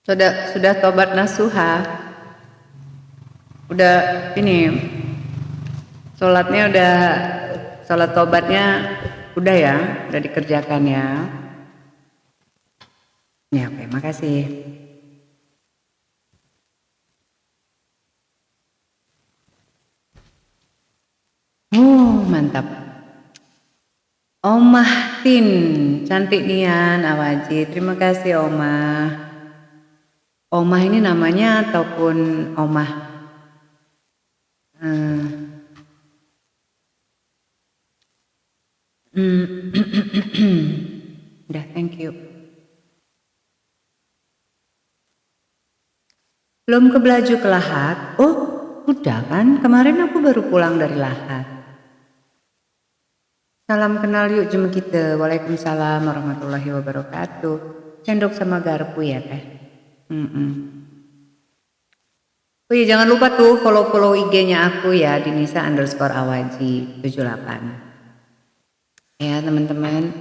Sudah tobat nasuha. Udah ini sholatnya sholat tobatnya udah ya, udah dikerjakan ya. Ya, oke, makasih. Mantap. Omah Tin, cantik nian Awaji. Terima kasih Omah. Omah ini namanya ataupun Omah? Udah, thank you. Belum ke Belaju ke Lahat? Oh, udah kan? Kemarin aku baru pulang dari Lahat. Salam kenal yuk jemput kita. Waalaikumsalam warahmatullahi wabarakatuh. Sendok sama garpu ya teh. Oh iya, jangan lupa tuh follow IG-nya aku ya, Dinisa_Awaji 78. Ya teman-teman,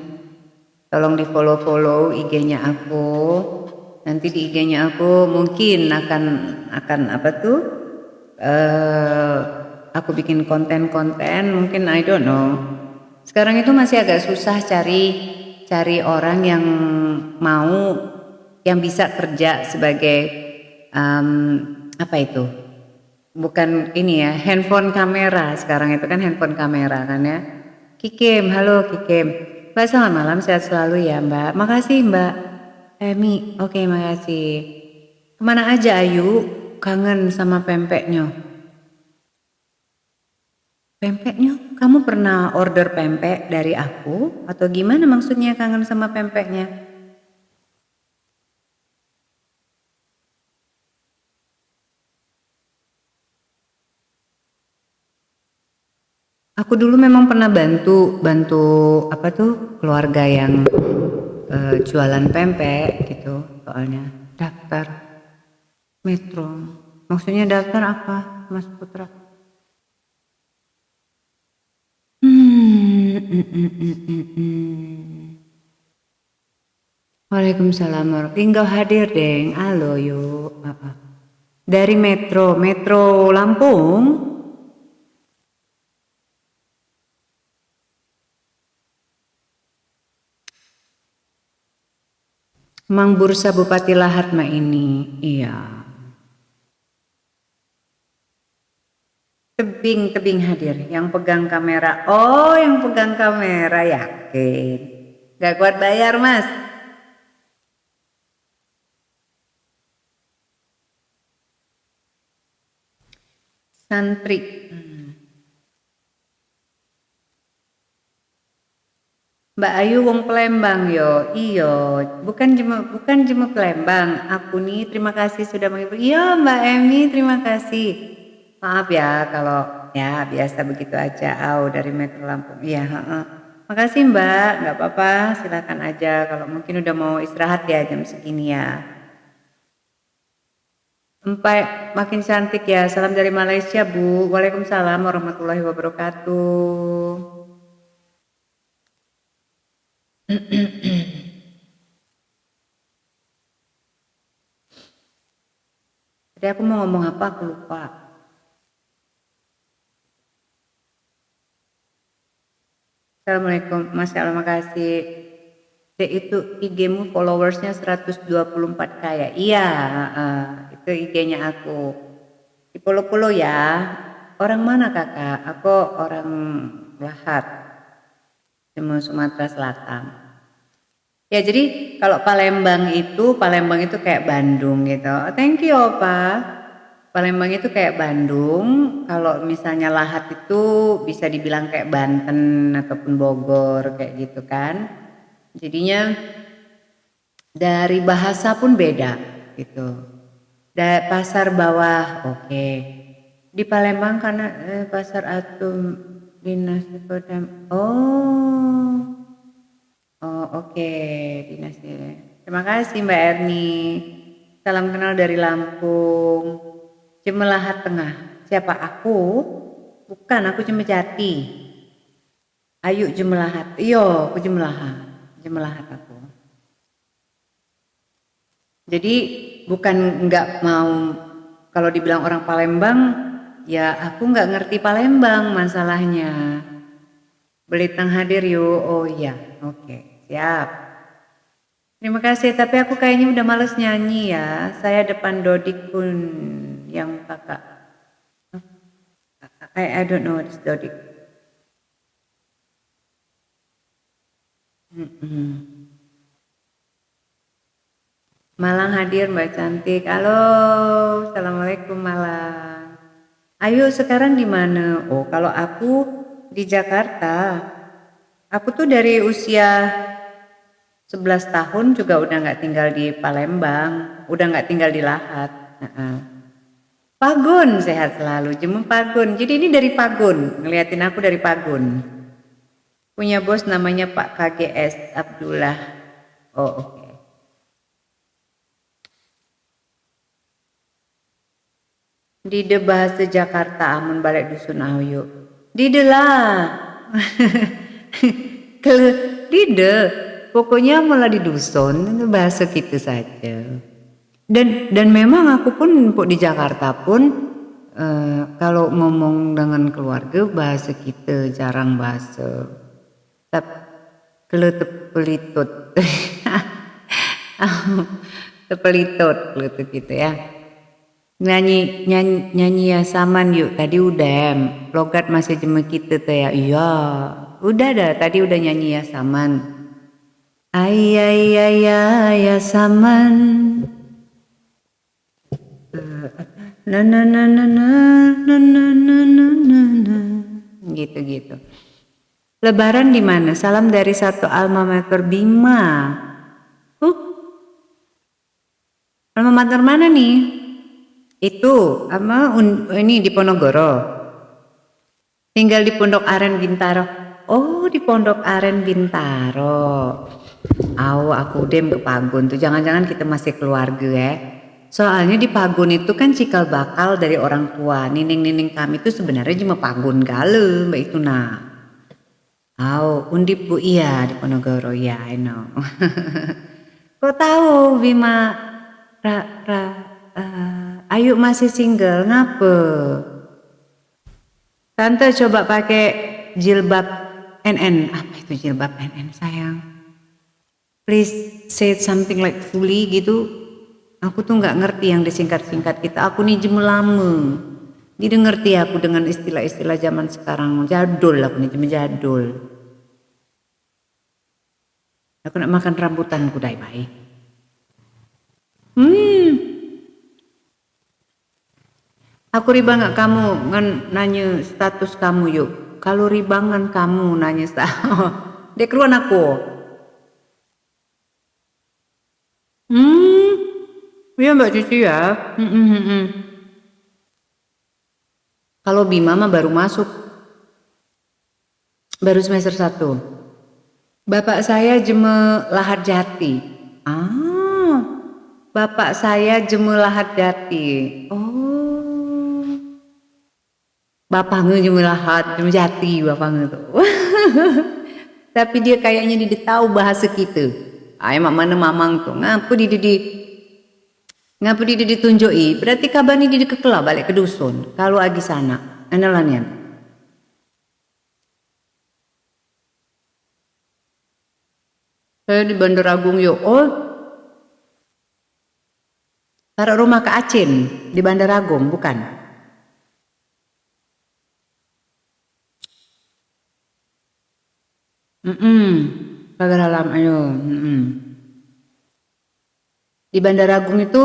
tolong di follow IG-nya aku. Nanti di IG-nya aku mungkin akan apa tuh? Aku bikin konten-konten, mungkin I don't know. Sekarang itu masih agak susah cari orang yang mau, yang bisa kerja sebagai apa itu? Bukan ini ya, handphone kamera. Sekarang itu kan handphone kamera kan ya. Kikim, halo Kikim. Mbak, selamat malam, sehat selalu ya Mbak. Makasih Mbak Emi, oke makasih. Kemana aja Ayu? Kangen sama pempeknya. Pempeknya, kamu pernah order pempek dari aku? Atau gimana maksudnya kangen sama pempeknya? Aku dulu memang pernah bantu apa tuh keluarga yang jualan pempek gitu, soalnya daftar Metro. Maksudnya daftar apa, Mas Putra? Waalaikumsalam. Tinggal hadir deng. Halo yuk. Dari Metro Lampung. Mang Bursa Bupati Lahat mah ini, iya. Tebing hadir, yang pegang kamera. Oh, yang pegang kamera, yakin. Gak kuat bayar, Mas. Santri. Mbak Ayu wong Palembang yo, iyo, bukan cuma Palembang. Aku nih terima kasih sudah menghibur. Iya Mbak Emi, terima kasih. Maaf ya kalau ya biasa begitu aja. Dari Metro Lampung. Iya, makasih Mbak, nggak apa-apa. Silakan aja kalau mungkin udah mau istirahat ya jam segini ya. Sampai makin cantik ya. Salam dari Malaysia Bu. Waalaikumsalam warahmatullahi wabarakatuh. Tadi aku mau ngomong apa, aku lupa. Assalamualaikum, Mas Allah, makasih. Itu IG-mu followersnya 124k ya? Iya, itu IG-nya aku. Di follow ya. Orang mana kakak? Aku orang Lahat, Sumatera Selatan. Ya jadi kalau Palembang itu kayak Bandung gitu. Thank you Opa. Palembang itu kayak Bandung. Kalau misalnya Lahat itu bisa dibilang kayak Banten ataupun Bogor kayak gitu kan. Jadinya dari bahasa pun beda gitu. Pasar bawah, oke. Di Palembang karena pasar Atum Dinas Kodam. Oh, oke, Dinas. Terima kasih Mbak Erni. Salam kenal dari Lampung. Jemelahat Tengah. Siapa aku? Bukan, aku Jati. Ayo Jemelahat. Iyo, aku Jemelahat. Jemelahat aku. Jadi bukan nggak mau, kalau dibilang orang Palembang, ya aku nggak ngerti Palembang masalahnya. Belitang hadir yuk, oh iya, oke, siap. Terima kasih, tapi aku kayaknya udah males nyanyi ya. Saya depan Dodik pun yang kakak. I don't know this Dodik. Malang hadir Mbak Cantik. Halo, assalamualaikum Malang. Ayo sekarang di mana? Oh, kalau aku di Jakarta. Aku tuh dari usia 11 tahun juga udah nggak tinggal di Palembang, udah nggak tinggal di Lahat. Pagun sehat selalu, Jemu Pagun. Jadi ini dari Pagun, ngeliatin aku dari Pagun. Punya bos namanya Pak KGS Abdullah. Oh oke. Dide bahasa Jakarta amun balik dusun ayu. Dide lah. Kalau dide, pokoknya malah di dusun bahasa gitu saja. Dan memang aku pun di Jakarta pun kalau ngomong dengan keluarga bahasa kita jarang bahasa. Tapi keletep pelitut. Tepelitut keletep gitu ya. Nyanyi ya saman yuk, tadi udah logat masih jeme kita tuh ya. Iya, udah dah tadi udah nyanyi ya saman. Ya saman. Gitu. Lebaran di mana? Salam dari satu alma mater Bima. Alma mater mana nih? Itu ini di Ponorogo. Tinggal di Pondok Aren Bintaro. Oh, di Pondok Aren Bintaro. Aku dem ke Pagun tuh. Jangan-jangan kita masih keluarga ya. Soalnya di Pagun itu kan cikal bakal dari orang tua. Nining-nining kami itu sebenarnya cuma Pagun gale, Mbak itu nah. Undip Bu iya di Ponorogo ya, I know. Kok tahu Bima Ayu masih single, ngapa? Tante coba pakai jilbab NN. Apa itu jilbab NN sayang? Please say something like fully gitu. Aku tuh nggak ngerti yang disingkat-singkat kita. Aku nih jemu lama. Jadi ngerti aku dengan istilah-istilah zaman sekarang. Jadul aku nih jemu jadul. Aku nak makan rambutan kudai baik. Aku ribangan kamu nanya status kamu yuk. Kalau ribangan kamu nanya status. Dek keluar aku. Iya Mbak Cici ya. Kalau Bima mah baru masuk. Baru semester 1. Bapak saya jeme Lahat Jati. Bapak saya jeme Lahat Jati. Oh. Bapak jeme Lahat, jeme Jati bapak tuh. Tapi dia kayaknya dia tahu bahasa kita. Emang mana mamang tuh. Ngapu dia ditunjuki. Berarti kabarnya dia kekelah balik ke dusun. Kalau lagi sana. Analannya. Saya di Bandar Agung yuk. Oh. Taruh rumah ke Acin di Bandar Agung, bukan? Pagar alam, ayo. Di Bandar Agung itu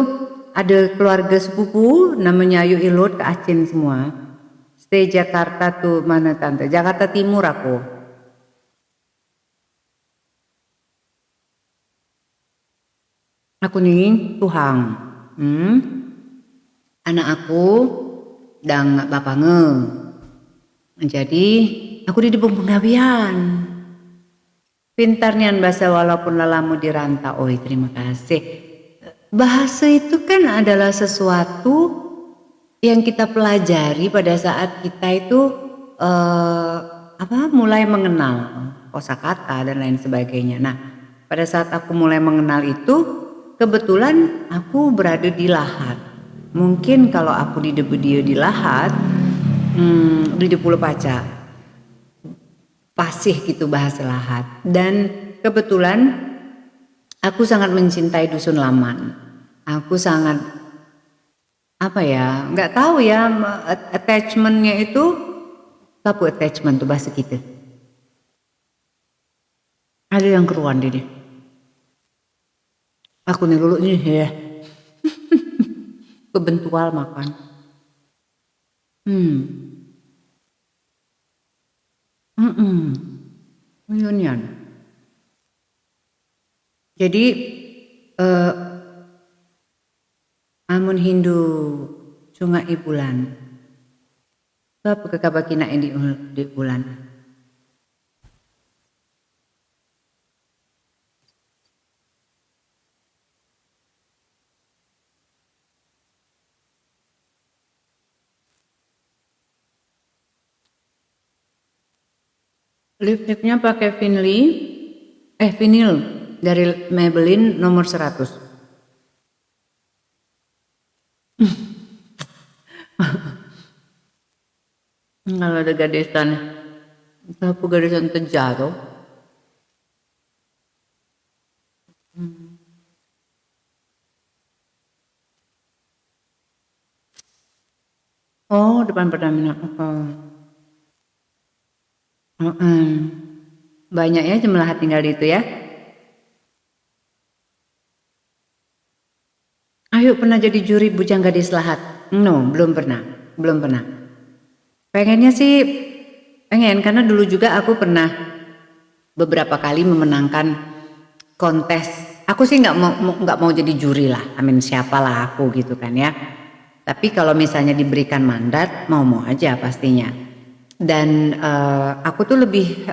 ada keluarga sepupu namanya Ayu Ilut ke Acin semua. Stay Jakarta tuh mana tante? Jakarta Timur aku. Aku nih Tuhang. Anak aku dan bapaknya. Jadi aku di penggawian. Pintar nian bahasa walaupun lelamu dirantau. Oh terima kasih. Bahasa itu kan adalah sesuatu yang kita pelajari pada saat kita itu mulai mengenal kosakata dan lain sebagainya. Nah, pada saat aku mulai mengenal itu, kebetulan aku berada di Lahat. Mungkin kalau aku di Debedio di Lahat, di Pulau Paca, fasih gitu bahasa Lahat. Dan kebetulan aku sangat mencintai Dusun Laman. Aku sangat nggak tahu ya, attachmentnya itu apa attachment tuh bahasa kita. Ada yang keruan deh. Aku nih dulu ini ya. Kebentual makan. Union. Jadi amun Hindu cunga ibulan. Apa kekabakina di bulan. Lipstiknya pakai vinyl dari Maybelline nomor 100. Kalau ada gadesan, apa gadesan terjatuh. Oh, depan Pertamina. Banyak ya jumlah tinggal di itu ya. Ayo pernah jadi juri Bujang Gadis Lahat? No, belum pernah. Pengennya sih pengen, karena dulu juga aku pernah beberapa kali memenangkan kontes. Aku sih nggak mau jadi juri lah. Amin, siapalah aku gitu kan ya. Tapi kalau misalnya diberikan mandat, mau aja pastinya. Dan aku tuh lebih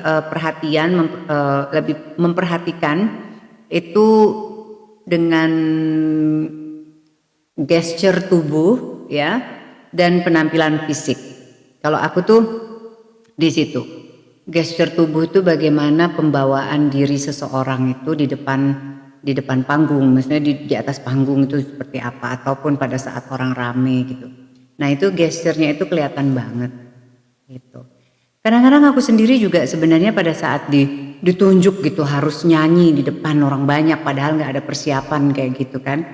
lebih memperhatikan itu dengan gesture tubuh ya, dan penampilan fisik. Kalau aku tuh di situ, gesture tubuh itu bagaimana pembawaan diri seseorang itu di depan panggung, maksudnya di atas panggung itu seperti apa, ataupun pada saat orang rame gitu. Nah itu gesturnya itu kelihatan banget gitu. Kadang-kadang aku sendiri juga sebenarnya pada saat ditunjuk gitu harus nyanyi di depan orang banyak, padahal nggak ada persiapan kayak gitu kan,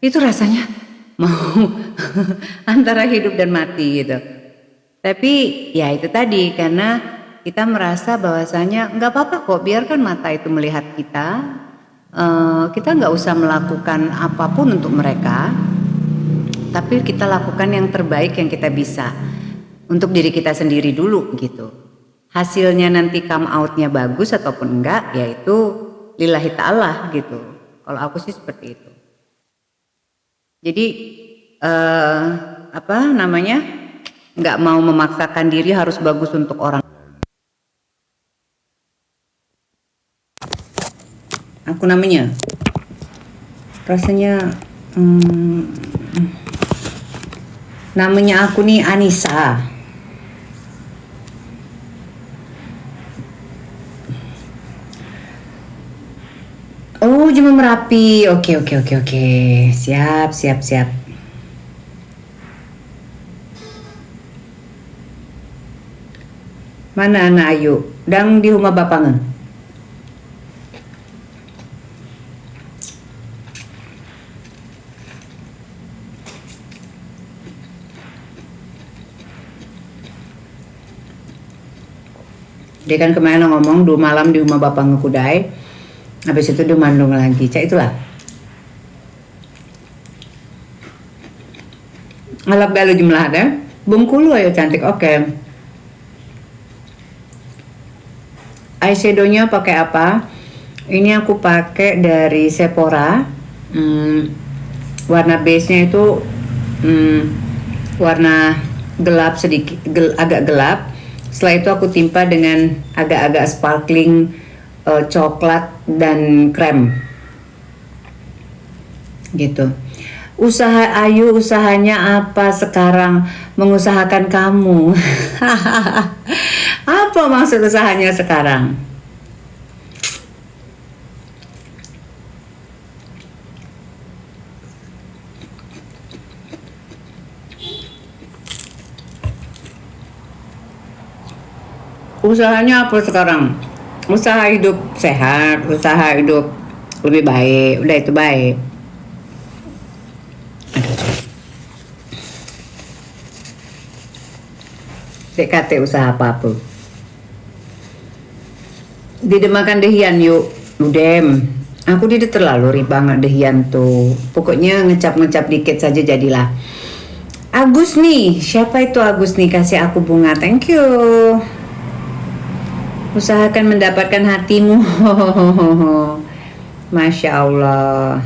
itu rasanya mau antara hidup dan mati gitu. Tapi ya itu tadi, karena kita merasa bahwasanya nggak apa-apa kok, biarkan mata itu melihat kita. Kita nggak usah melakukan apapun untuk mereka, tapi kita lakukan yang terbaik yang kita bisa untuk diri kita sendiri dulu gitu. Hasilnya nanti come outnya bagus ataupun enggak, yaitu lillahi ta'ala gitu. Kalau aku sih seperti itu. Jadi nggak mau memaksakan diri harus bagus untuk orang. Aku namanya rasanya namanya aku nih Anissa. Oh, Juma Merapi. Oke. Siap. Mana anak Ayu? Dang di rumah bapaknya. Dia kan kemarin ngomong 2 malam di rumah bapak ngekudai, habis itu dia mandung lagi. Cak itulah. Ngalap galu jumlah ada. Bengkulu ayo cantik. Oke. Eyeshadownya pakai apa? Ini aku pakai dari Sephora. Warna base-nya itu warna gelap sedikit, agak gelap. Setelah itu aku timpa dengan agak-agak sparkling coklat dan krem gitu. Usaha Ayu, usahanya apa sekarang? Mengusahakan kamu. Apa maksud usahanya sekarang? Usahanya apa sekarang? Usaha hidup sehat, usaha hidup lebih baik, udah itu baik. Dek kate usaha apa-apa. Dia makan dehian yuk, udem. Aku dia terlalu ribet banget dehian tuh. Pokoknya ngecap-ngecap dikit saja jadilah. Agus nih, siapa itu Agus nih kasih aku bunga? Thank you. Usahakan mendapatkan hatimu. Masya Allah.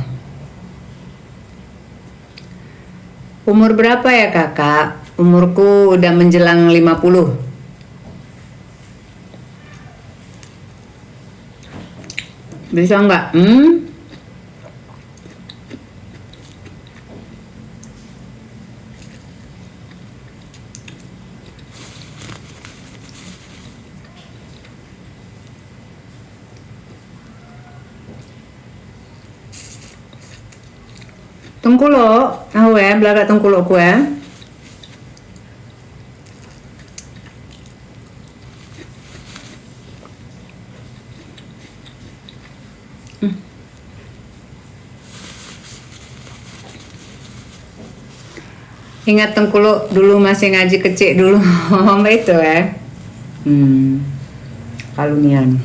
Umur berapa ya kakak? Umurku udah menjelang 50. Bisa nggak? Tengkulok, tahu ya, belakang tengkulokku ya. Ingat tengkuluk dulu masih ngaji kecil dulu. Itu ya. Kalunian.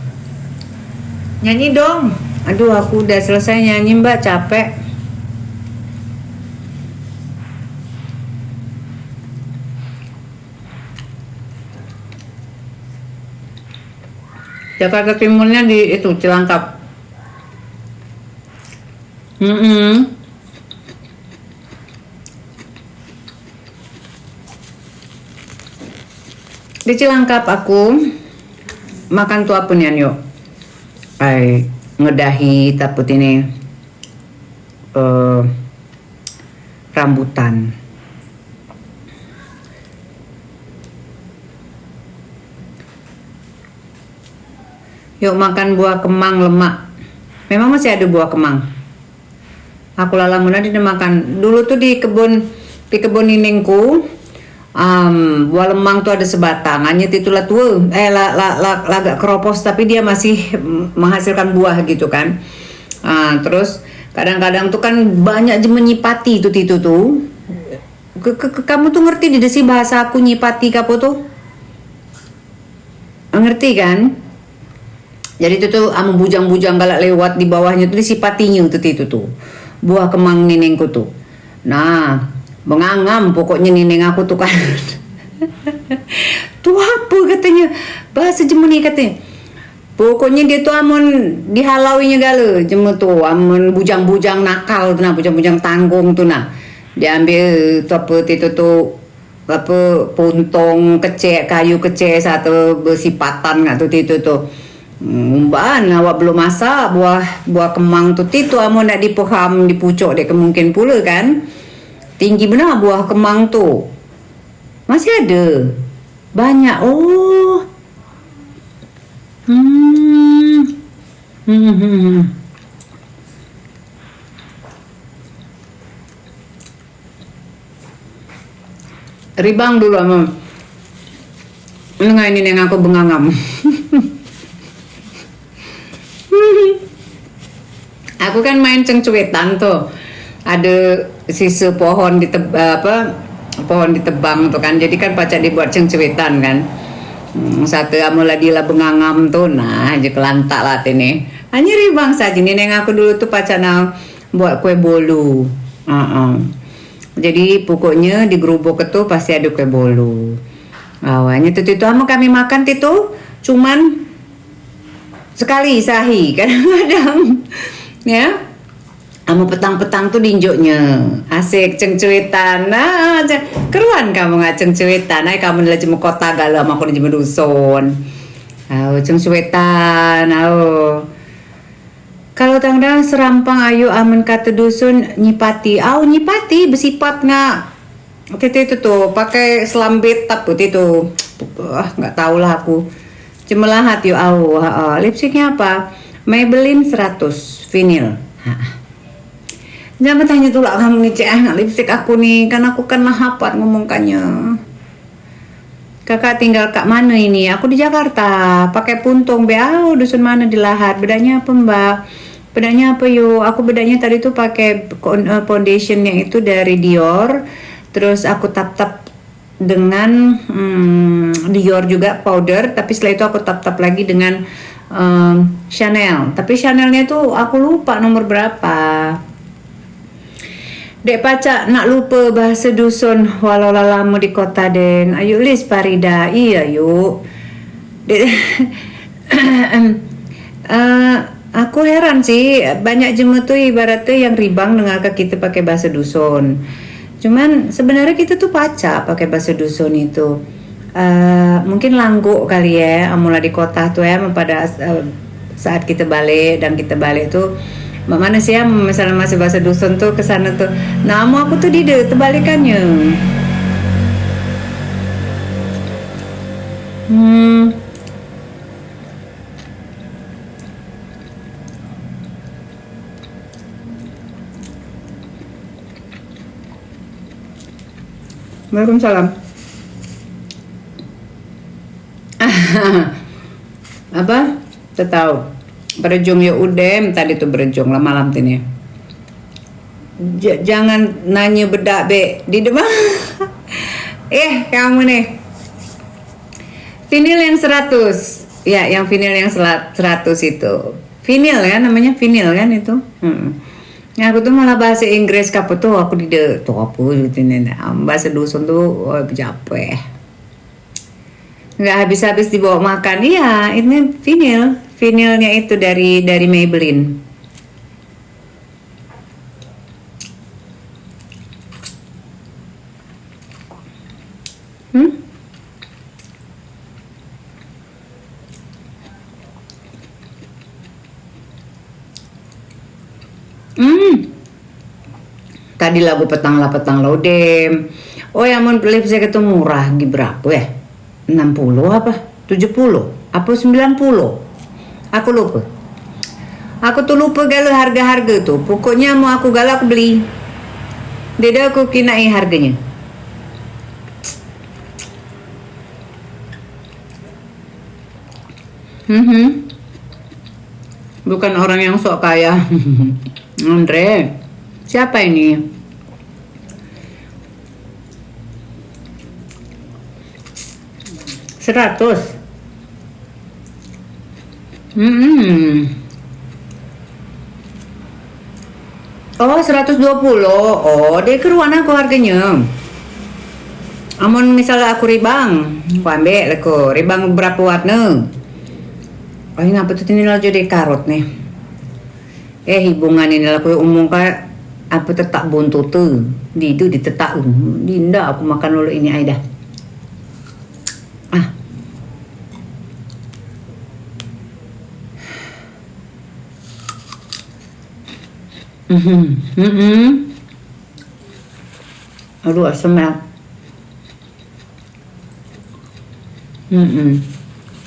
Nyanyi dong. Aduh aku udah selesai nyanyi mbak, capek. Jakarta Timurnya di itu Cilangkap. Di Cilangkap aku makan tuh apa nih yuk? Ngedahi taput ini rambutan. Yuk makan buah kemang lemak. Memang masih ada buah kemang. Aku lalamuna dia makan. Dulu tuh di kebun niningku. Buah lemang tuh ada sebatang, hanya itulah tua, lagak keropos tapi dia masih menghasilkan buah gitu kan. Terus kadang-kadang tuh kan banyak menyipati itu tuh. Kamu tuh ngerti di desi bahasa aku nyipati kapo tuh? Ngerti kan? Jadi itu tuh bujang-bujang galak lewat di bawahnya tuh disipatinya itu tuh. Buah kemang ninengku tuh. Nah, mengangam pokoknya neneng aku tuh kan. Tuh apa katanya bahasa Jemeni katanya, pokoknya dia tuh amun dihalauinya gale jemu tuh amun bujang-bujang nakal tuh nah, bujang-bujang tanggung tuh nah, diambil tuh apa itu tuh apa puntong kecek kayu kecek satu bersipatan nggak tuh itu tuh mbak awak belum masak buah kemang tuh itu amun nak dipoham dipucuk dek kemungkin pula kan. Tinggi benar buah kemang tuh. Masih ada. Banyak. Oh. Ribang dulu sama. Enggak ini yang aku bengangam. Aku kan main cengcuetan tuh. Ada sisa pohon pohon ditebang tuh kan, jadi kan pacak dibuat cengcewitan kan. Satu amula dila bengangam tuh nah aja kelantak lah ini hanya ribang saja nih neng aku dulu tuh pacak buat kue bolu. Jadi pokoknya di gerobak itu pasti ada kue bolu. Awalnya tuh amo kami makan itu cuman sekali sahi kadang-kadang ya. Amo petang-petang tuh dinjoknya asik cengcuitan. Nah, keruan kamu nggak cengcuitan. Nah, kamu lagi cuma kota galau sama aku cuma dusun. Cengcuitan. Kalau tangdang serampang ayu aman kata dusun nyipati. Nyipati bersifat nggak. Itu tuh pakai selambit taput itu. Nggak tahu lah aku. Cuma lahat yuk lipstiknya apa? Maybelline 100 vinyl. Jangan tanya tuh lah kamu nih lipstick aku nih, kan aku kan lahapat ngomongkannya. Kakak tinggal kak mana ini? Aku di Jakarta. Pakai puntung dusun mana di Lahar. Bedanya apa mbak? Bedanya apa yuk? Aku bedanya tadi tuh pakai foundationnya itu dari Dior. Terus aku tap-tap dengan Dior juga powder. Tapi setelah itu aku tap-tap lagi dengan Chanel. Tapi Chanelnya tuh aku lupa nomor berapa. Dek Pacak nak lupa bahasa dusun walau lama di kota den. Ayo Lis Parida. Iya yuk. Dek, aku heran sih banyak jemaah tuh ibaratnya yang ribang dengar ke kita pakai bahasa dusun. Cuman sebenarnya kita tuh pacak pakai bahasa dusun itu. Mungkin langguk kali ya, amula di kota tuh ya pada saat kita balik dan kita balik tuh mana sih ya misalnya masih bahasa dusun tuh kesana tuh nama aku tuh terbalikannya Waalaikumsalam. Apa? Tahu berjung ya udem tadi tuh berjung lah malam ini. Jangan nanya bedak be di depan. Kamu nih. Vinil yang 100. Ya, yang vinil yang 100 itu. Vinil ya namanya vinil kan itu. Aku tuh malah bahasa Inggris kapu tuh aku di tuh apa gitu nih. Bahasa dusun tuh capek. Nggak habis-habis dibawa makan. Iya, ini vinil. Vinilnya itu dari Maybelline. Tadi lagu petang laudem. Oh ya ampun lipstick itu murah berapa ya? 60 apa? 70? Apa 90? Aku lupa. Aku tuh lupa galau harga-harga tuh. Pokoknya mau aku galau aku beli. Dede aku kinai harganya. Bukan orang yang sok kaya. Andre, siapa ini? Seratus. Oh 120. Oh dia keruan aku harganya. Amun misalnya aku ribang, aku ambil aku ribang berapa warna. Oh ini apa tuh ini lo jadi karot nih. Hubungan ini aku umum kayak apa tetak buntut tuh. Di itu ditetak. Dinda aku makan dulu ini Aida. Aduh asam ya.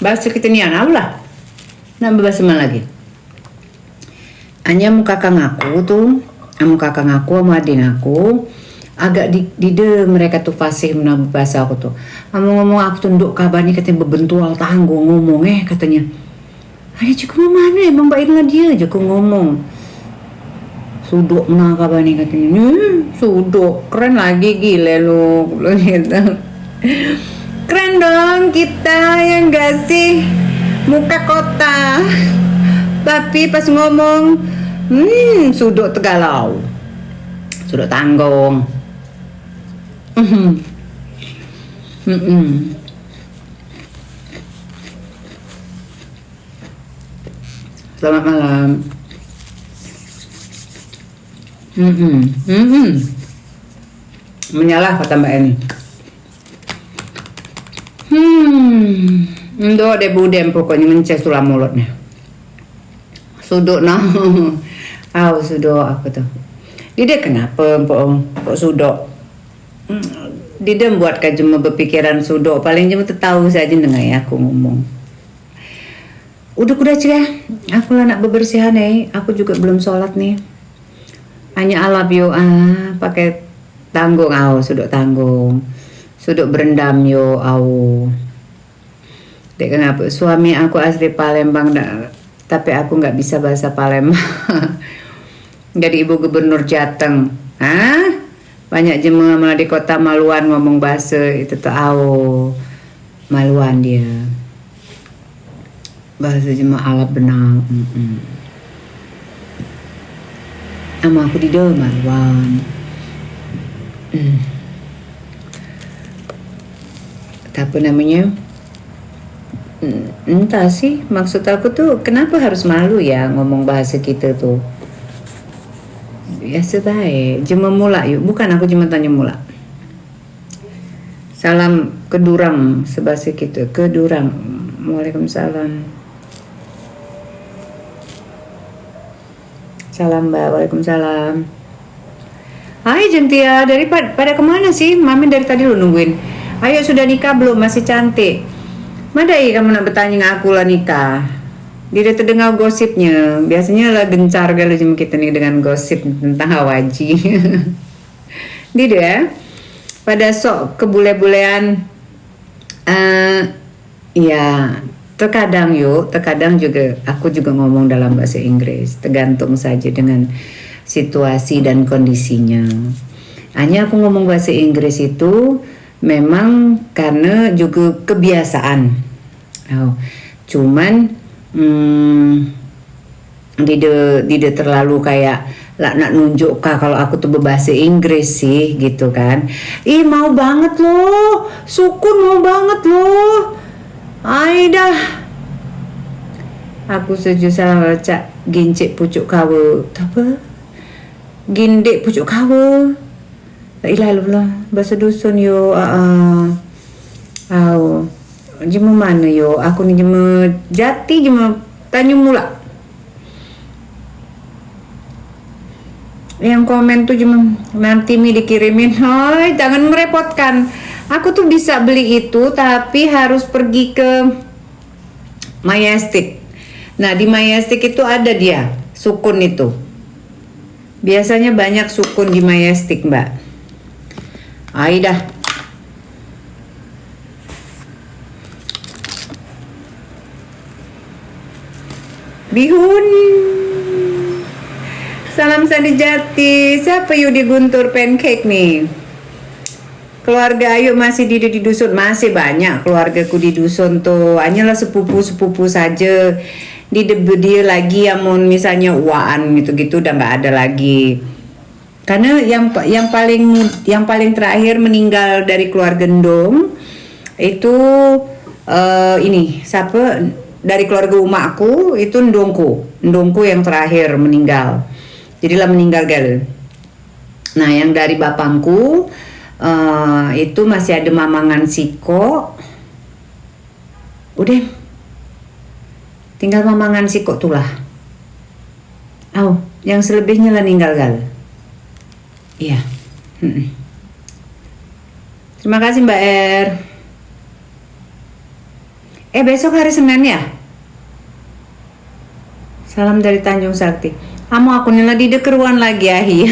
Bahasa kita nian lah. Nambah bahasa mana lagi? Hanya muka kakang aku tuh, muka kakang aku sama adik aku agak mereka tuh fasih menambah bahasa aku tuh. Ngomong aku tunduk kabarnya katanya bebentual tanggung ngomong katanya. Ada cukup mana emang Mbak Irna dia aja aku ngomong. Suduk menangkap nih katanya. Suduk keren lagi gile lu gitu. Keren dong kita yang gak sih muka kota. Tapi pas ngomong suduk tegalau. Suduk tanggung. Selamat malam. Menyalah kata Mbak Eni. Ndo de budem pokoknya mencet sulam mulutnya. Suduk nah. Suduk apa tuh? Dide kenapa pok suduk? Dide buat cuma berpikiran suduk. Paling cuma tahu saja dengan aku ngomong. Udah cia. Aku lah nak bebersihan nih. Aku juga belum sholat nih. Hanya I love you pakai tanggung sudut tanggung. Suduk berendam yo au. Dek kenapa? Suami aku asli Palembang tapi aku nggak bisa bahasa Palembang. Jadi ibu gubernur Jateng. Hah? Banyak jemaah malah di kota Maluan ngomong bahasa itu tuh au. Maluan dia. Bahasa jemaah Alap Benang. Ama aku di Maluan. Apa namanya? Entah sih, maksud aku tuh kenapa harus malu ya ngomong bahasa kita tuh. Biasa baik. Jema mula yuk, bukan aku cuma tanya mula. Salam Kedurang sebahasa kita, Kedurang. Waalaikumsalam. Salam Mbak, waalaikumsalam. Hai Jentia, pada kemana sih? Mami dari tadi lu nungguin. Ayo sudah nikah belum? Masih cantik. Madai kamu nak bertanya aku lah nikah. Dia terdengar gosipnya. Biasanya lah gencar kalau cuma kita nih dengan gosip tentang Hawaji. Dia pada sok kebule-bulean. Ya terkadang juga aku juga ngomong dalam bahasa Inggris. Tergantung saja dengan situasi dan kondisinya. Hanya aku ngomong bahasa Inggris itu memang karena juga kebiasaan. Cuman tidak terlalu kayak lah nak nunjuk kalau aku tuh berbahasa Inggris sih gitu kan. Mau banget loh, sukun mau banget loh. Dah. Aku setuju salah baca gincik pucuk kawa. Apa? Gindik pucuk kawa. La ilaha illallah, bahasa dusun yo. Jema mana yo? Aku ni jema Jati, jema Tanjung Mula. Yang komen tuh cuma nanti mi dikirimin. Hai, jangan merepotkan. Aku tuh bisa beli itu tapi harus pergi ke Majestic. Nah, di Majestic itu ada dia, sukun itu. Biasanya banyak sukun di Majestic, Mbak. Dah. Bihun. Salam Sandi Jati. Siapa Yudi Guntur Pancake nih? Keluarga Ayu masih di dusun. Masih banyak keluargaku di dusun tuh. Hanyalah sepupu-sepupu saja. Dia lagi misalnya uaan gitu-gitu udah nggak ada lagi. Karena yang paling terakhir meninggal dari keluarga Ndong itu ini siapa? Dari keluarga umakku itu Ndongku yang terakhir meninggal. Jadilah meninggal gal. Nah, yang dari bapangku itu masih ada Mamangan Siko. Udah. Tinggal Mamangan Siko tulah. Yang selebihnya lah meninggal gal. Iya. Terima kasih Mbak R. Besok hari Senin ya? Salam dari Tanjung Sakti. Aku nila di dekeruan lagi ahi.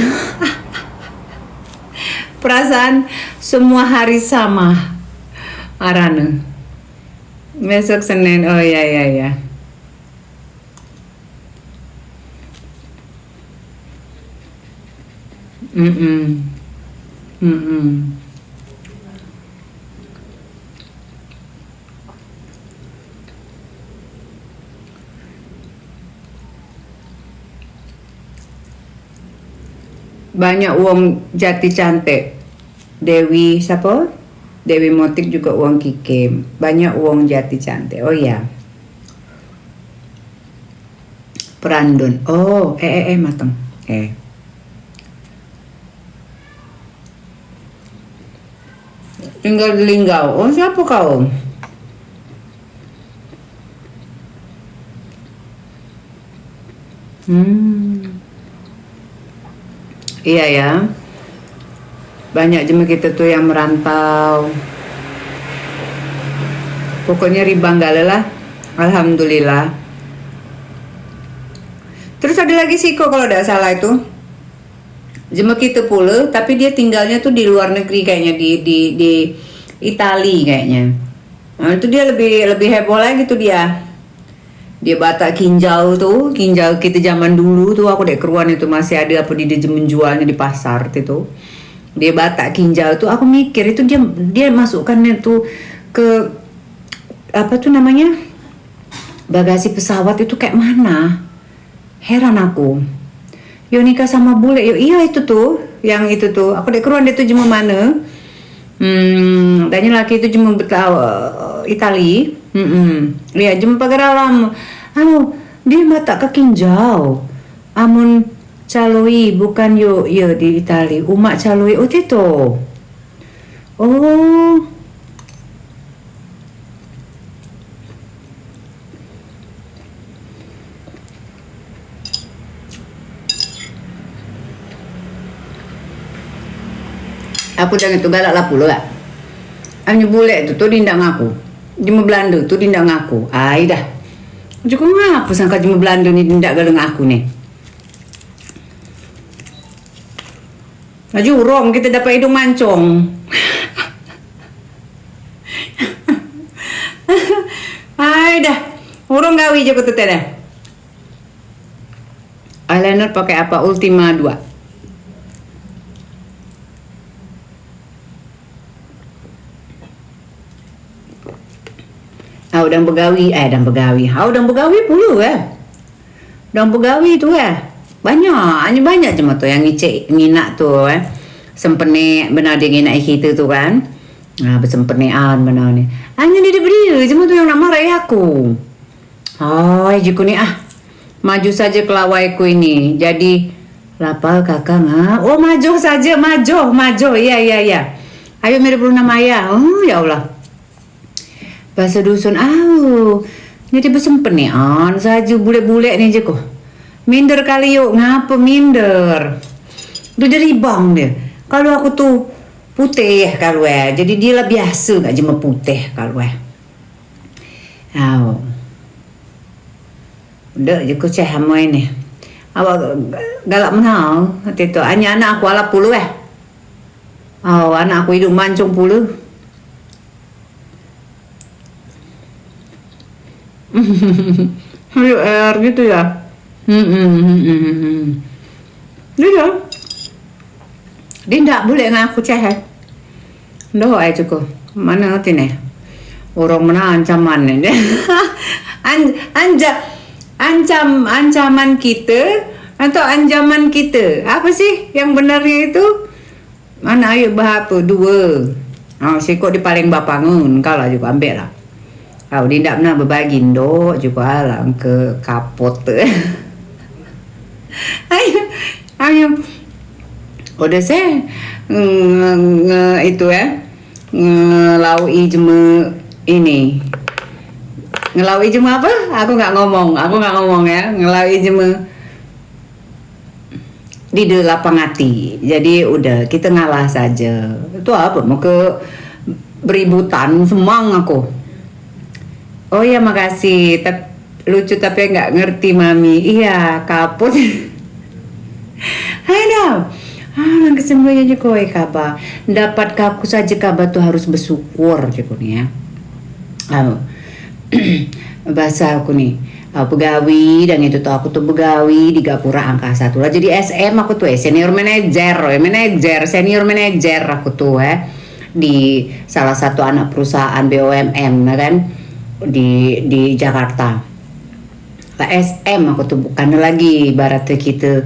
Perasaan semua hari sama. Arana. Besok Senin. Oh ya. Banyak uang Jati cantik. Dewi siapa? Dewi Motik juga uang Kikim. Banyak uang Jati cantik. Oh ya. Perandun. Oh, matang. Tinggal di Linggau. Oh, siapa kau? Iya ya. Banyak jemaah kita tuh yang merantau. Pokoknya riba enggak lelah. Alhamdulillah. Terus ada lagi Siko kalau tidak salah itu. Jemaah kita pula, tapi dia tinggalnya tuh di luar negeri kayaknya di Itali kayaknya. Nah, itu dia lebih heboh lagi tuh dia. Dia Batak kinjau tuh, kinjau kita zaman dulu tuh aku dek keruan itu masih ada apa dia menjualnya di pasar itu. Dia Batak kinjau tuh aku mikir itu dia masukkan itu ke apa tuh namanya? Bagasi pesawat itu kayak mana? Heran aku. Yo nikah sama bule, yo iya itu tuh, yang itu tuh. Aku dek keruan dia tuh cuma mana? Dan laki itu cuma Itali. Lihat cuma pagar alam. Dia mata kekinjau. Amun caloi bukan yo di Itali. Umak caloi itu. Oh. Aku jangan itu galak lah pula. Hanya bule itu tuh dindak ngaku. Cuma Belanda tuh dindak ngaku. Ai dah. Juga ngapa sangka cuma Belanda ni dindak galeng aku nih. Maju rom kita dapat hidung mancong. Ai dah. Urung gawi je kau dah. Eyeliner pakai apa? Ultima 2. Udang begawi, udang begawi puluh udang begawi tu banyak cuma tu yang ngicek nginak tu sempene benar dia nginak kita tu kan, bersempenean benar ni, hanya dia beri cuma tu yang nak marah aku, jiku ni maju saja kelawaiku ini, jadi lapar kakak maju saja, maju, ya, ayo mari perlu nama ayah, ya Allah. Bahasa dusun, jadi bersempenean saja bule-bule ni je kok. Minder kali yuk, ngapa minder? Dia dari bang dia. Kalau aku tuh putih kalau jadi dia lah biasa gak cuma putih kalau udah je kok cah hamu ini. Awak galak menau, hati tu. Hanya anak aku ala puluh anak aku hidung mancung puluh. Air gitu ya. Dia tak boleh ngaku cah. Dah aja cukup. Mana hati ni? Orang mana ancaman ni? Ancaman kita atau ancaman kita? Apa sih yang benarnya itu? Mana ayo berapa? 2. Sikok di paling bapangun. Kalau juga ambil lah. Dia tidak pernah berbagi dok juga alam ke kapot. Ayo. Udah saya itu ngelaui cuma ini. Ngelaui cuma apa? Aku nggak ngomong ya. Ngelaui cuma di lapang hati. Jadi udah kita ngalah saja. Itu apa? Mau ke beributan semang aku. Oh ya makasih, lucu tapi nggak ngerti mami. Iya kaput. Aduh, kesembuhannya aja kau kabar. Dapat kaku saja kabar tuh harus bersyukur je kau ni ya. Bahasa aku nih, pegawai dan itu tuh aku tuh pegawai di Gapura Angkasa tuh lah. Jadi SM aku tuh senior senior manager aku tuh di salah satu anak perusahaan BUMN kan. Di Jakarta. SM aku tuh bukan lagi ibaratnya kita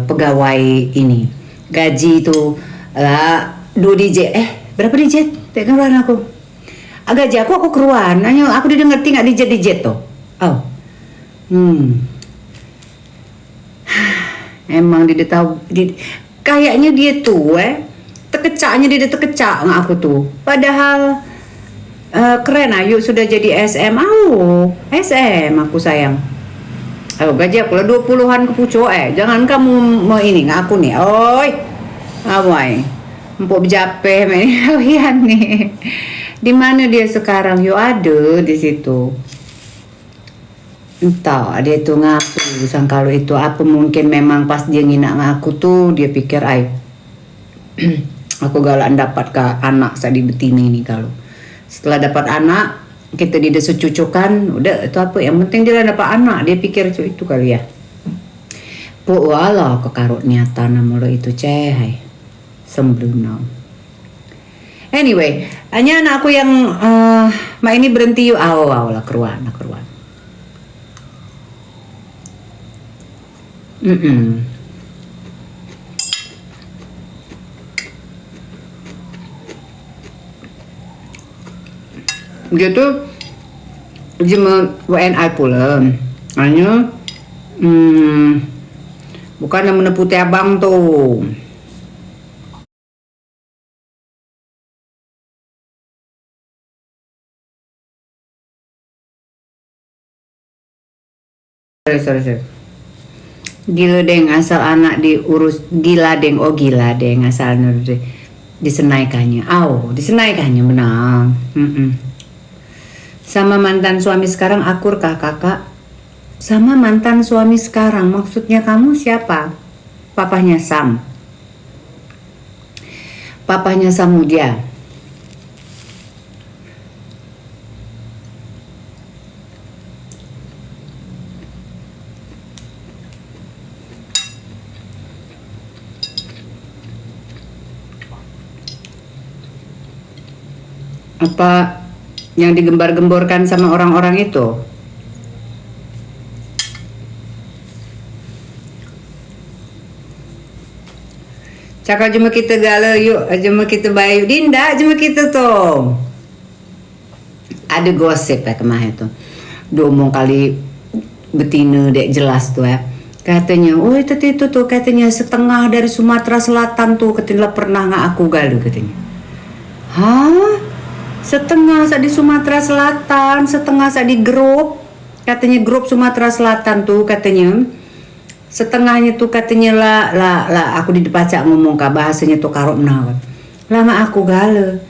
pegawai ini. Gaji itu 2 digit. Berapa digit? Keruan aku. Gaji aku keruan. Aku udah ngerti nggak digit tuh. Emang dia tahu kayaknya dia tuh terkecaknya dia terkecak nggak aku tuh. Padahal keren ayu sudah jadi SM. SM aku sayang. Gaji aku lah 20-an ke pucuk jangan kamu mau ini nggak aku nih. Awai empuk berjapeh menian nih. Di mana dia sekarang? Ada di situ. Entah dia tuh ngaku kalau itu apa mungkin memang pas dia nginak ngaku tuh dia pikir Aku galak dapat ke anak sadi betina ini. Kalau setelah dapat anak kita didesu cucukan, udah itu apa yang penting dia dapat anak, dia pikir itu kali ya. Po wala ke karut niatan mula itu cehai semblunau. Anyway, hanya anak aku yang mak ini berhenti yuk awal lah keruan. Dia tuh cuma WNI pula, hanya bukan yang meneputi abang tuh. Sorry. Gila deng asal anak diurus gila deng asal disenaikannya. Disenaikannya benar. Sama mantan suami sekarang akur kah kakak? Sama mantan suami sekarang maksudnya kamu siapa? Papahnya Sam. Papahnya Samudia. Apa yang digembar-gemborkan sama orang-orang itu? Cakap cuma kita gala yuk, cuma kita bayu Dinda, cuma kita tuh. Ada gosip ya kemarin tuh. Diomong kali betina dek jelas tuh ya. Katanya, oh itu tuh katanya setengah dari Sumatera Selatan tuh katanya pernah nggak aku galu katanya. Hah? Setengah saat di Sumatera Selatan, setengah saat di grup, katanya grup Sumatera Selatan tuh katanya, setengahnya tuh katanya lah aku dibaca ngomong kah bahasanya tuh karok menawar, lama aku gale,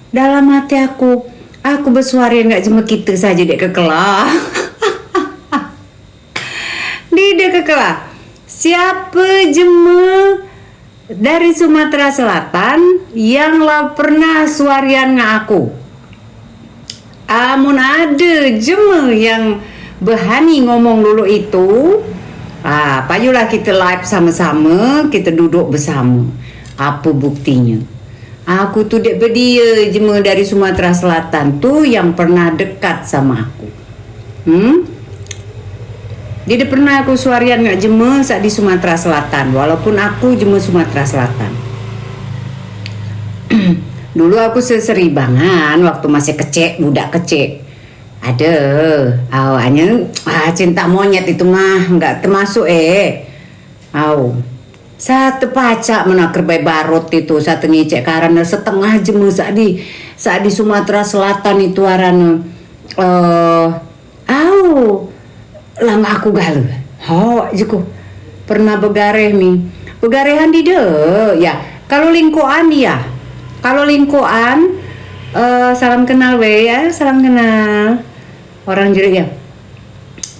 dalam hati aku bersuara nggak cuma kita saja dek kekelah, di dek kekelah, siapa jema dari Sumatera Selatan yang lah pernah suarian nggak aku. Amun ada jema yang berani ngomong dulu itu, payulah kita live sama-sama, kita duduk bersama. Apa buktinya? Aku tuh dek berdia jema dari Sumatera Selatan tuh yang pernah dekat sama aku. Dia pernah aku suarian nggak jema saat di Sumatera Selatan, walaupun aku jema Sumatera Selatan. Dulu aku seseribangan waktu masih kecil, budak kecil. Ada, hanya cinta monyet itu mah nggak termasuk satu pacak menakar bayi barot itu satu ngecek karena setengah jemu saat di Sumatera Selatan itu arana lama aku galau. Jiku pernah begareh begarehan di ya kalau lingkuan ya. Kalau lingkuan, salam kenal ya, salam kenal orang jadi ya.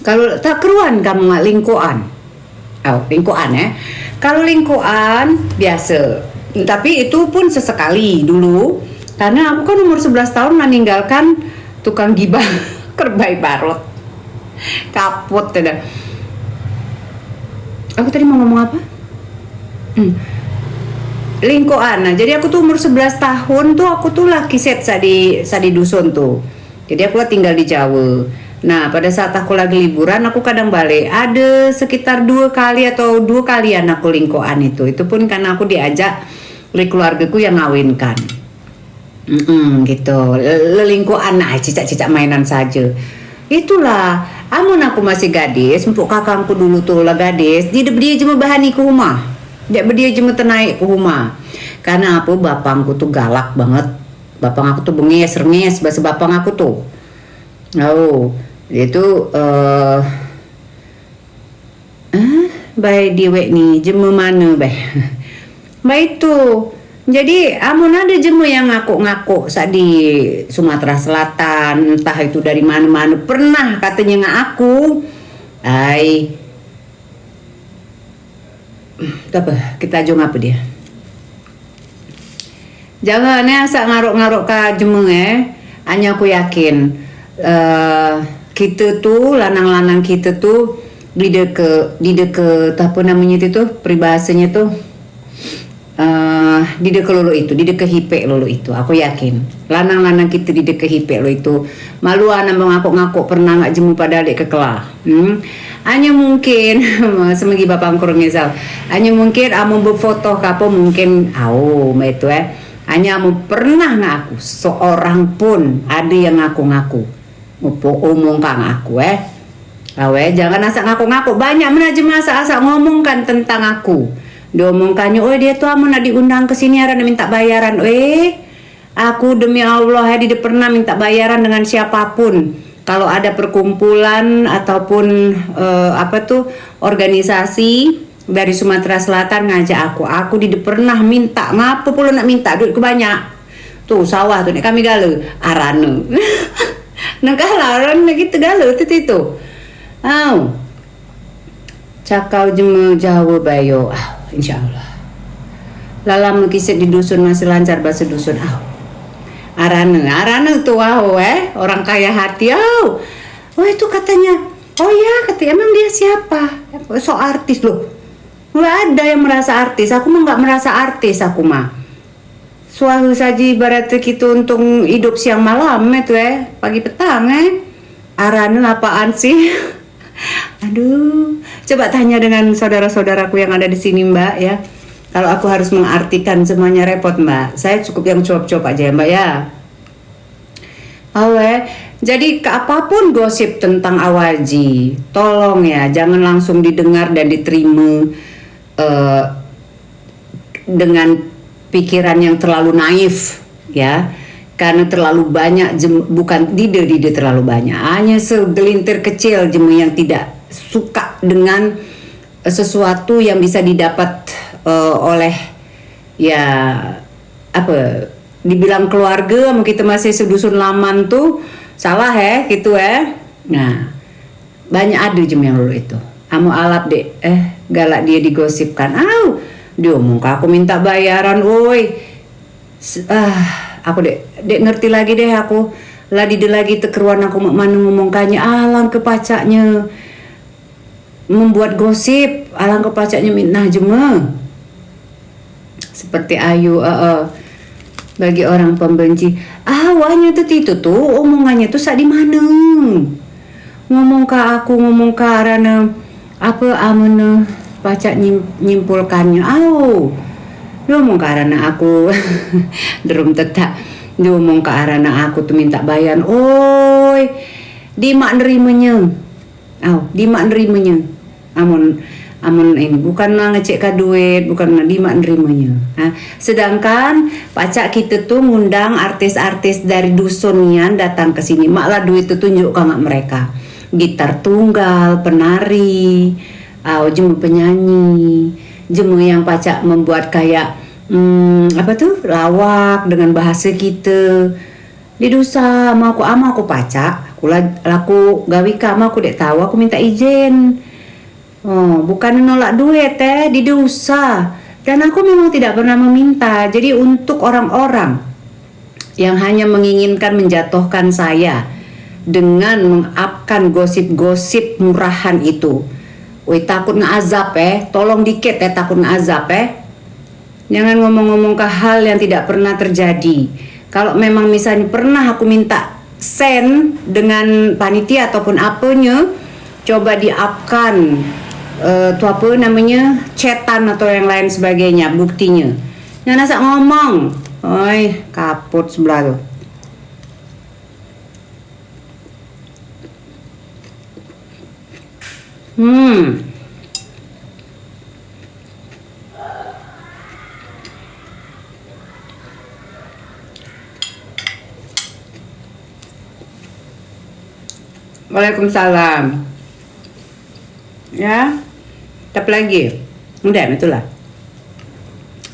Kalau tak keruan kamu nggak lingkuan, lingkuan ya. Kalau lingkuan biasa, tapi itu pun sesekali dulu. Karena aku kan umur 11 tahun meninggalkan tukang gibah kerbai barot, kaput tidak. Aku tadi mau ngomong apa? Lingkuan. Nah, jadi aku tuh umur 11 tahun tuh aku tuh laki set di dusun tuh. Jadi aku lah tinggal di Jawa. Nah, pada saat aku lagi liburan aku kadang balik. Ada sekitar 2 kalian aku lingkuan itu. Itu pun karena aku diajak oleh keluargaku yang ngawinkan. Gitu. Lelingkuan cicak-cicak mainan saja. Itulah. Amun aku masih gadis, untuk kakangku dulu tuh lah gadis, dia cuma bahani ke rumah. Dia berdia cuma naik ke rumah. Karena apa bapangku tuh galak banget. Bapang aku tuh benges bahasa bapang aku tuh. Itu baik diwek nih jemu mana baik. Baik tuh. Jadi amun ada jemu yang ngaku saat di Sumatera Selatan, entah itu dari mana-mana pernah katanya ngaku. Apa kita jong apa dia Jangan asal ngaruk-ngaruk ka jemu hanya aku yakin kita tuh lanang-lanang kita tuh di deke apa namanya itu tuh peribahasanya tuh di deke lolo itu, di deke hipek lolo itu. Aku yakin lanang-lanang kita di deke hipek lolo itu malu anak ngakuk-ngakuk pernah nggak jemu pada adik kekelah. Hanya mungkin semegi bapak kurang ngesal. Hanya mungkin amu berfoto kapo mungkin itu hanya amu pernah ngaku seorang pun ada yang ngaku-ngaku omong kang aku jangan asal ngaku-ngaku. Banyak menajem asal ngomongkan tentang aku. Diomongkannya, dia tuh amu nak diundang ke sini ada minta bayaran. Aku demi Allah tidak pernah minta bayaran dengan siapapun. Kalau ada perkumpulan ataupun organisasi dari Sumatera Selatan ngajak aku tidak pernah minta. Ngapa pula nak minta duit kebanyak? Tuh sawah tuh kami galau arane. Nagalan gitu galau itu. Cakau jemu Jawa bayo. Insyaallah. Lalam kisah di dusun masih lancar bahasa dusun. Arane tuh orang kaya hati. Itu katanya. Emang dia siapa? So artis loh. Nggak ada yang merasa artis. Aku mah nggak merasa artis aku mah. Suatu saji ibarat kita untung hidup siang malam itu pagi petang Arane apaan sih? Aduh, coba tanya dengan saudara-saudaraku yang ada di sini Mbak ya. Kalau aku harus mengartikan semuanya repot Mbak. Saya cukup yang cuap-cuap aja ya Mbak ya. Jadi apapun gosip tentang Awaji, tolong ya jangan langsung didengar dan diterima dengan pikiran yang terlalu naif ya. Karena terlalu banyak bukan terlalu banyak, hanya segelintir kecil jemu yang tidak suka dengan sesuatu yang bisa didapat oleh dibilang keluarga, mungkin kita masih sedusun laman tuh salah gitu Nah, banyak ada jem yang dulu itu. Amu alap dek galak dia digosipkan. Diomong aku minta bayaran, aku dek ngerti lagi deh aku lagi tekeruan aku mana ngomongkannya alang ke pacaknya membuat gosip alang ke pacaknya mitnah jema seperti Ayu bagi orang pembenci awalnya tuh omongannya tuh sak di mana ngomong ke aku ngomong ke arana apa amana pacak nyimpulkannya ngomong ke arana aku derum tetak ngomong ke arana aku tuh minta bayaran dimak nerimanya amun ini bukan ngecek ke duit bukan dimak nerimanya sedangkan pacak kita tuh ngundang artis-artis dari dusunnya datang ke sini maklah duit itu tunjuk ke mereka gitar tunggal penari jemu penyanyi jemu yang pacak membuat kayak lawak dengan bahasa kita di dosa mau aku pacak aku laku gawika mau aku dek tahu aku minta izin bukan nolak duit di dosa dan aku memang tidak pernah meminta. Jadi untuk orang-orang yang hanya menginginkan menjatuhkan saya dengan mengupkan gosip-gosip murahan itu takut ngazab tolong dikit takut ngazab jangan ngomong-ngomong ke hal yang tidak pernah terjadi. Kalau memang misalnya pernah aku minta sen dengan panitia ataupun apanya coba di-upkan chatan atau yang lain sebagainya buktinya jangan asal ngomong kaput sebelah tuh. Waalaikumsalam. Ya, tapi lagi, udah itulah.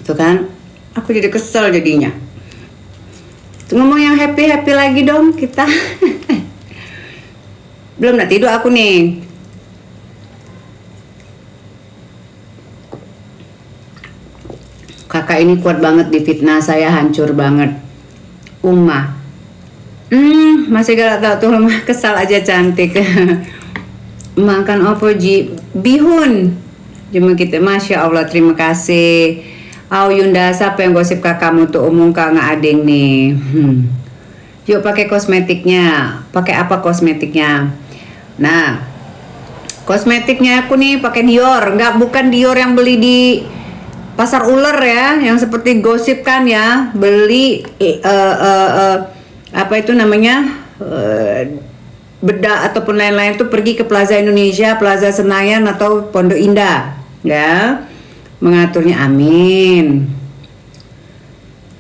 Tuh kan, aku jadi kesel jadinya. Tuh ngomong yang happy lagi dong kita. Belum nak tidur aku nih. kakak ini kuat banget di fitnah, saya hancur banget. Masih gak tau tuh mah, kesal aja cantik. Makan apa Ji? Bihun. Cuma kita, Masya Allah, terima kasih. Yunda, siapa yang gosip kakakmu tuh umum kak nggak ading nih. Yuk pakai kosmetiknya. Pakai apa kosmetiknya? Nah, kosmetiknya aku nih pakai Dior. Bukan Dior yang beli di pasar ular ya, yang seperti gosip kan ya, beli apa itu namanya, bedak ataupun lain-lain tuh pergi ke Plaza Indonesia, Plaza Senayan atau Pondok Indah ya, mengaturnya. Amin.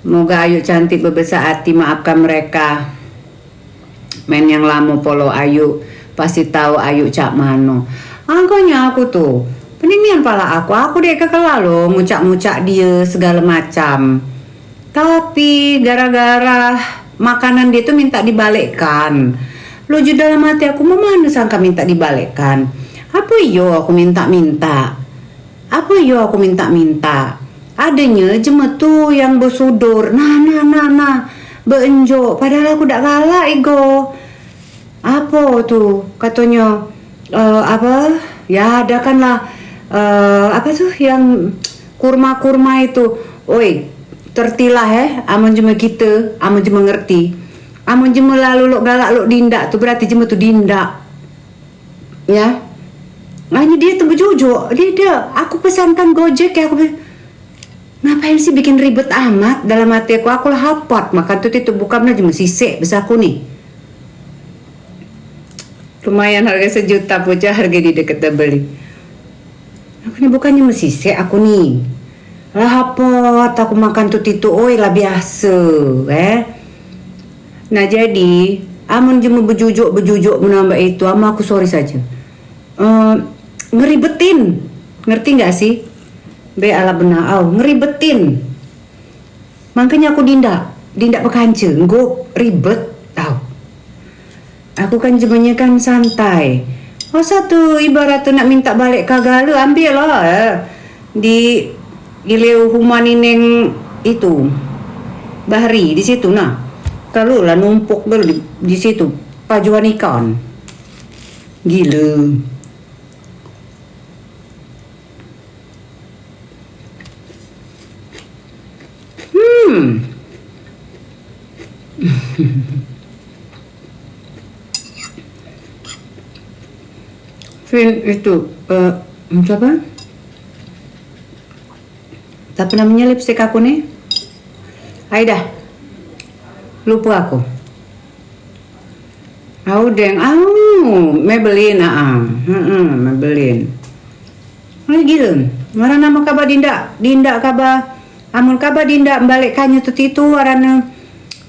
Moga Ayu cantik berbesar hati, maafkan mereka. Men yang lama follow Ayu pasti tahu Ayu cak mano. Angkanya aku tuh peningian pala aku deh kekela loh ngucak-ngucak dia segala macam. Tapi gara-gara makanan dia tuh minta dibalikkan. Lo juga dalam hati aku, mana sangka minta dibalikkan. Apa iyo aku minta-minta? Apa iyo aku minta-minta? Adanya cuma tuh yang bersudur. Nah. Beenjo. Padahal aku dak galak ego. Apa tuh katanya, apa? Ya ada kan lah. Apa tuh yang kurma-kurma itu. Oi, tertilah amun cuma kita, amun cuma ngerti. Amun cuma lalu lo galak lo dindak tuh berarti cuma tuh dindak. Ya. Hanya dia tuh berjujuk. Dia aku pesankan Gojek ya, aku ngapain sih bikin ribet amat dalam hati aku lah hapot makan tuh itu bukan cuma sisik besar aku nih. Lumayan harga 1 juta puja harga di deket beli. Aku nih bukannya mesisik aku nih. Lah hapot aku makan tuh itu lah biasa Nah jadi amun cuma bejujuk menambah itu ama aku sorry saja. Ngeribetin. Ngerti nggak sih? Ala benar ngeribetin. Makanya aku dindak bekance, nggo ribet tahu. Aku kan jemunya kan santai. Satu ibarat nak minta balik kagak lu ambil lah di Ileu Humanineng itu Bahari di situ nah. Kalau lah numpuk dulu di situ pajuan ikan. Gila. Fin itu siapa? Tapi namanya lipstick aku nih. Aida. Lupa aku. Maybelline, Maybelline. Gila. Mana nama kabar Dinda kabar. Amun kabar Dinda balik kanyu itu arana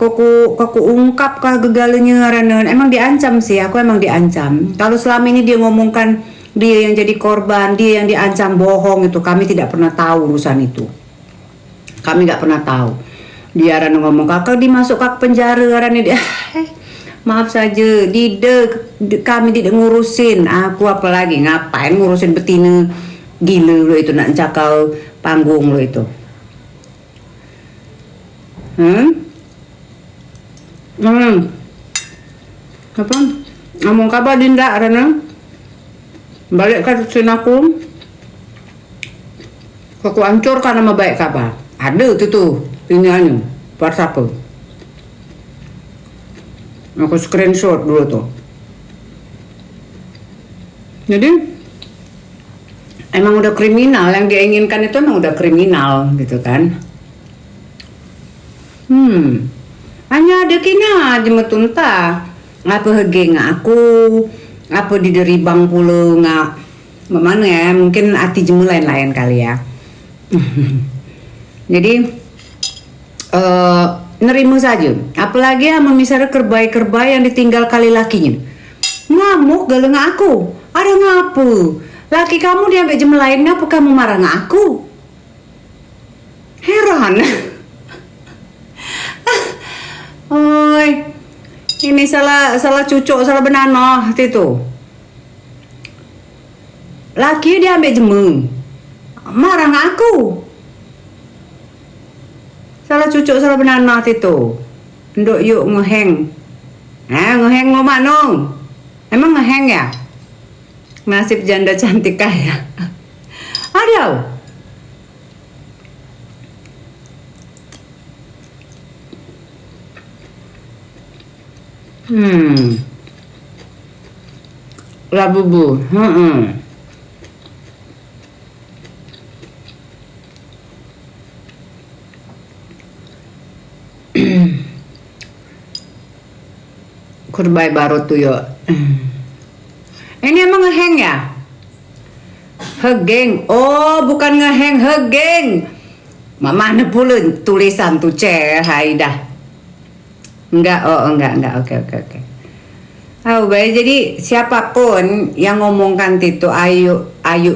Koko ungkap kah gegalanya arana. Emang diancam sih, aku emang diancam. Kalau selama ini dia ngomongkan dia yang jadi korban, dia yang diancam bohong itu, kami tidak pernah tahu urusan itu. Kami nggak pernah tahu. Dia arana ngomong kakak dimasuk ke penjara arana dia. Maaf saja, kami tidak ngurusin. Aku apalagi ngapain ngurusin betina gila lo itu nak cakal panggung lo itu. Apa? Ngomong kabar Dinda arana balik ke sinaku. Aku hancurkan nama baik kabar. Ada tuh ini anu WhatsApp. Aku screenshot dulu tuh. Jadi emang udah kriminal, yang dia inginkan itu emang udah kriminal gitu kan. Hanya ada kina jemetunta ngapa hege aku apa di deribang puluh nggak mana ya, mungkin hati jemu lain-lain kali ya. Jadi nerima saja, apalagi amun misalnya kerbai yang ditinggal kali lakinya ngamuk galeng aku ada ngapu laki kamu diambil jemu lain, ngapa kamu marah ngaku, heran. Oi, ini salah cucuk, salah benano itu. Laki dia ambil jemu, marah aku. Salah cucuk salah banana itu. Nduk yuk ngeheng. Ngeheng lo mano? Emang ngeheng ya? Nasib janda cantik kaya. Ada. Labubu. Kurbai baru tuh yo. Ini emang ngeheng ya? Hegeng. Oh, bukan ngeheng, hegeng. Mana pula tulisan tuh Haidah. Enggak, oke. Oh, baik. Jadi siapapun yang ngomongkan itu ayu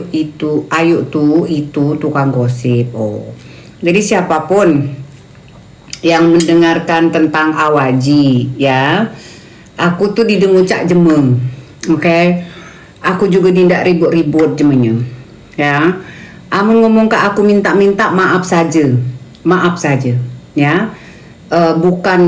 itu tukang gosip. Oh. Jadi siapapun yang mendengarkan tentang Awaji ya, aku tuh didengu cak jemeng. Oke. Aku juga tidak ribut-ribut jemennya. Ya. Amun ngomong ke aku minta-minta maaf saja. Ya. Bukan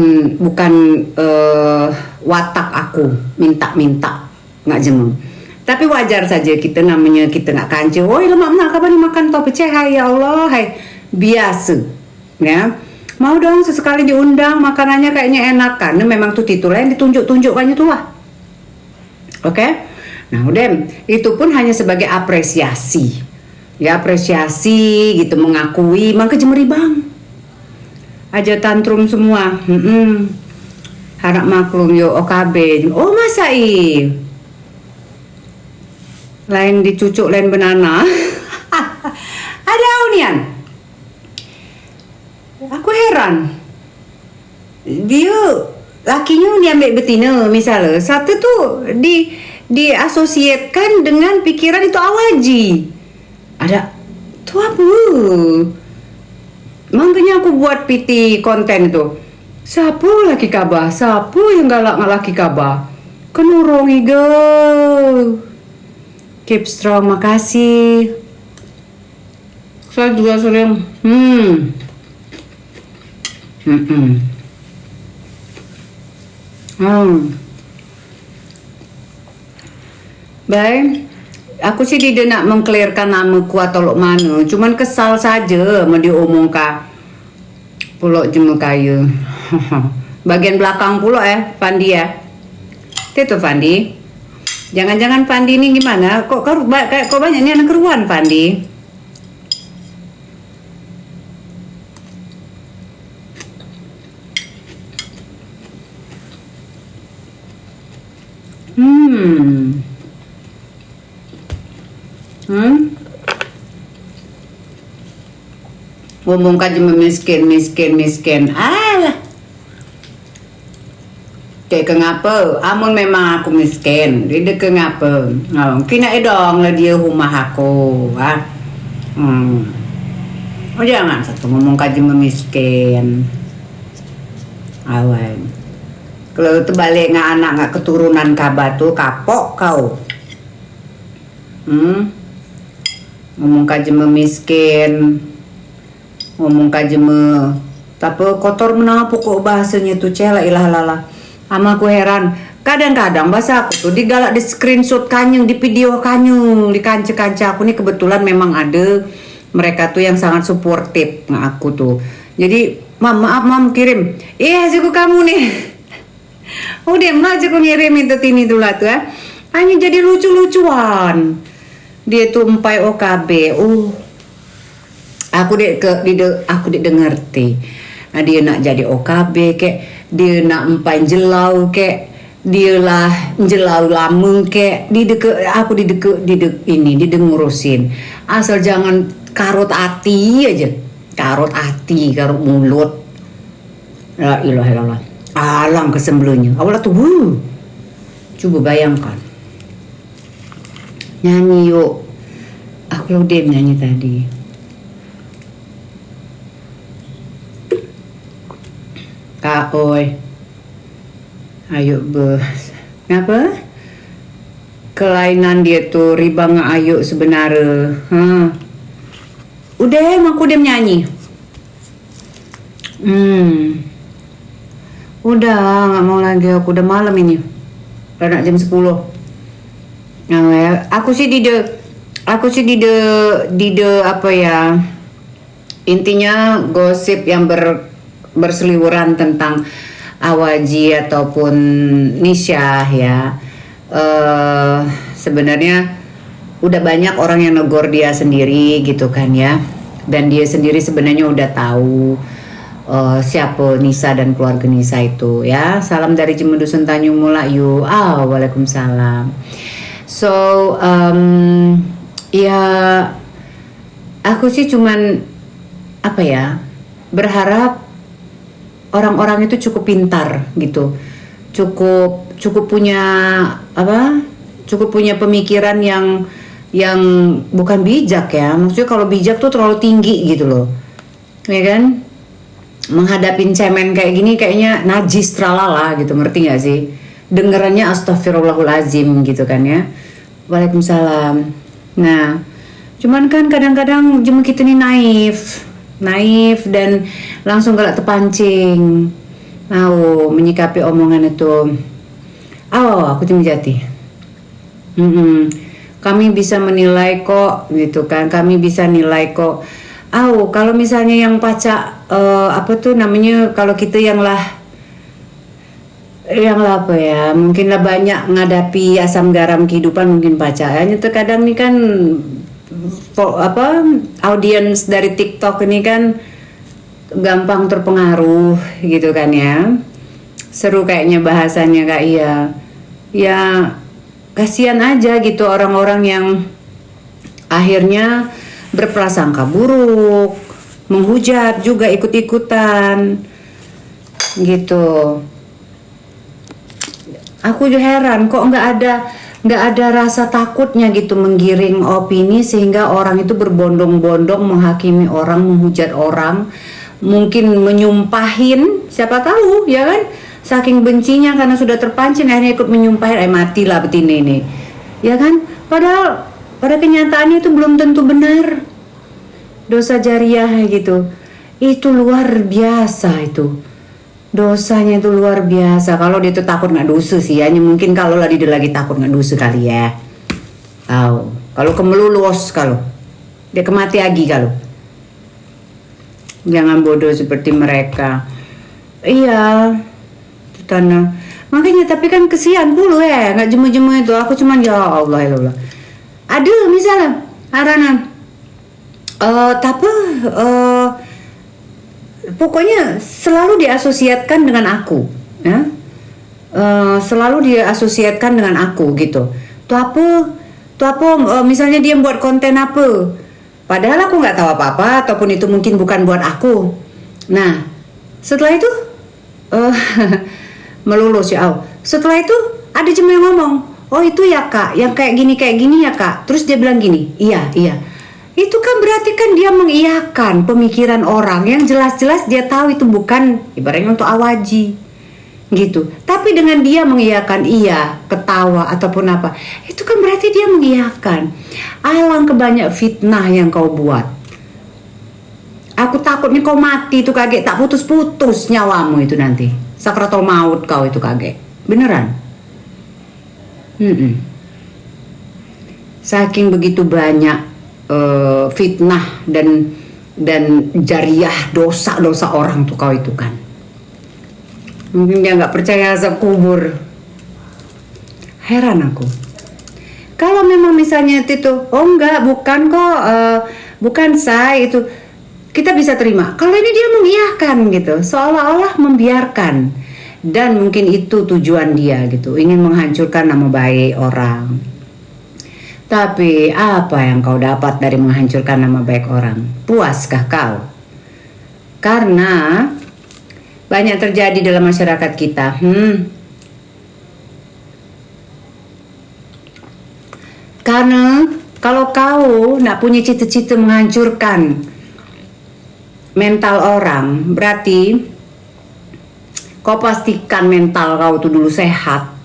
watak aku minta-minta nggak jemeng, tapi wajar saja kita namanya kita nggak kanci. Oh lemak nak kapan makan topi hai ya Allah hai biasa ya, mau dong sesekali diundang makanannya kayaknya enak karena memang tuh titulnya yang ditunjuk-tunjukkannya tuh lah. Oke. Nah udah itu pun hanya sebagai apresiasi gitu, mengakui mangke jemeri bang aja tantrum semua. Harap maklum yo OKB. Oh masa lain dicucuk lain banana. Ada unian. Aku heran. Dia lakinya diambil betina misalnya. Satu tuh diasosiatkan dengan pikiran itu Awaji. Ada tuh apa? Makanya aku buat PT konten tuh. Siapa laki kabah? Siapa yang galak laki kabah? Kenurungi go. Keep strong, makasih. Saya juga sering. Baik. Aku sih tidak nak mengklirkan namaku atau lok mana, cuman kesal saja mau diomongkan pulau jemu kayu. Bagian belakang pulau Fandi ya. Itu Fandi. Jangan-jangan Fandi ini gimana? Kok banyak nih anak keruan Fandi? Ngomong kaji miskin. Alah. Kayak kenapa? Amun memang aku miskin. Dia kenapa? Kina dong lah dia rumah aku. Oh jangan satu ngomong kaji miskin. Awan. Kalau terbalik nggak anak nggak keturunan kabar tuh kapok kau. Ngomong kaji miskin. Ngomong kajeme tapi kotor menang pokok bahasanya tuh cela ilah lala ama aku heran kadang-kadang bahasa aku tuh digalak di screenshot kanyang di video kanyang di kanca-kanca aku nih kebetulan memang ada mereka tuh yang sangat suportif nah aku tuh jadi maaf kirim ajaku kamu nih udah aja aku ngirim itu ini tuh lah tuh ya hanya jadi lucu-lucuan dia tuh empai OKB aku ngerti. Nah, dia nak jadi OKB kek, dia nak empan jelau kek, dia lah jelau lama kek, aku ngurusin. Asal jangan karut hati aja. Karut mulut. La ilaha illallah. Alang kesembelunnya. Awalnya tuh coba bayangkan. Nyanyi yuk. Aku udah nyanyi tadi. Oi, ayo ngapa? Kelainan dia tuh riba ayo sebenarnya. Udah, aku udah nyanyi. Hmm, udah nggak mau lagi aku, udah malam ini. Udah nak jam 10. Nah, ya, aku sih di de apa ya? Intinya gosip yang berseliweran tentang Awaji ataupun Nisha ya. Sebenarnya udah banyak orang yang negor dia sendiri gitu kan ya. Dan dia sendiri sebenarnya udah tahu siapa Nisa dan keluarga Nisa itu ya. Salam dari Jemedusun Tanjung Mula yuk. Waalaikumsalam. So ya aku sih cuman apa ya, berharap orang-orang itu cukup pintar gitu, cukup punya apa, cukup punya pemikiran yang bukan bijak ya. Maksudnya kalau bijak tuh terlalu tinggi gitu loh, ya kan? Menghadapin cemen kayak gini kayaknya najis tralala gitu, ngerti gak sih? Dengerannya astagfirullahalazim gitu kan ya. Waalaikumsalam. Nah, cuman kan kadang-kadang jemu kita ini naif dan langsung galak terpancing. Menyikapi omongan itu. Aku tim jati. Kami bisa menilai kok gitu kan. Kami bisa nilai kok. Kalau misalnya yang pacak apa tuh namanya, kalau kita yang lah apa ya, mungkin lah banyak ngadapi asam garam kehidupan mungkin pacak. Hanya terkadang nih kan audiens dari TikTok ini kan gampang terpengaruh gitu kan ya. Seru kayaknya bahasanya Kak Iya. Ya kasihan aja gitu orang-orang yang akhirnya berprasangka buruk, menghujat juga ikut-ikutan gitu. Aku juga heran kok nggak ada rasa takutnya gitu menggiring opini sehingga orang itu berbondong-bondong menghakimi orang, menghujat orang, mungkin menyumpahin, siapa tahu ya kan, saking bencinya karena sudah terpancing akhirnya ikut menyumpahin, matilah betina ini ya kan, padahal pada kenyataannya itu belum tentu benar. Dosa jariah gitu itu luar biasa, itu dosanya itu luar biasa. Kalau dia tuh takut nggak dosa sih, hanya mungkin kalau dia lagi takut nggak dosa kali ya. Kalau kemelulus, kalau dia kemati lagi, kalau jangan bodoh seperti mereka. Iya, itu tanah. Makanya tapi kan kesian dulu ya, nggak jemu-jemu itu. Aku cuman ya Allah ya Allah. Aduh misalnya, tapi pokoknya selalu diasosiatkan dengan aku ya. Selalu diasosiatkan dengan aku gitu. Tuh apa misalnya dia buat konten apa, padahal aku nggak tahu apa-apa ataupun itu mungkin bukan buat aku. Nah setelah itu melulus ya Allah. Setelah itu ada cuma yang ngomong, oh itu ya Kak yang kayak gini ya Kak. Terus dia bilang gini, iya. Itu kan berarti kan dia mengiyakan pemikiran orang yang jelas-jelas dia tahu itu bukan ibaratnya untuk Awaji gitu. Tapi dengan dia mengiyakan iya, ketawa ataupun apa, itu kan berarti dia mengiyakan. Alangkah banyak fitnah yang kau buat. Aku takutnya kau mati itu kaget, tak putus-putus nyawamu itu nanti. Sakratul maut kau itu kaget. Beneran. Saking begitu banyak fitnah dan jariah dosa orang tuh kau itu kan. Mungkin dia nggak percaya azab kubur. Heran aku. Kalau memang misalnya itu, enggak, bukan kok, bukan saya itu, kita bisa terima. Kalau ini dia mengiyakan gitu, seolah-olah membiarkan, dan mungkin itu tujuan dia gitu, ingin menghancurkan nama baik orang. Tapi apa yang kau dapat dari menghancurkan nama baik orang? Puaskah kau? Karena banyak terjadi dalam masyarakat kita. Karena kalau kau nak punya cita-cita menghancurkan mental orang, berarti kau pastikan mental kau tuh dulu sehat.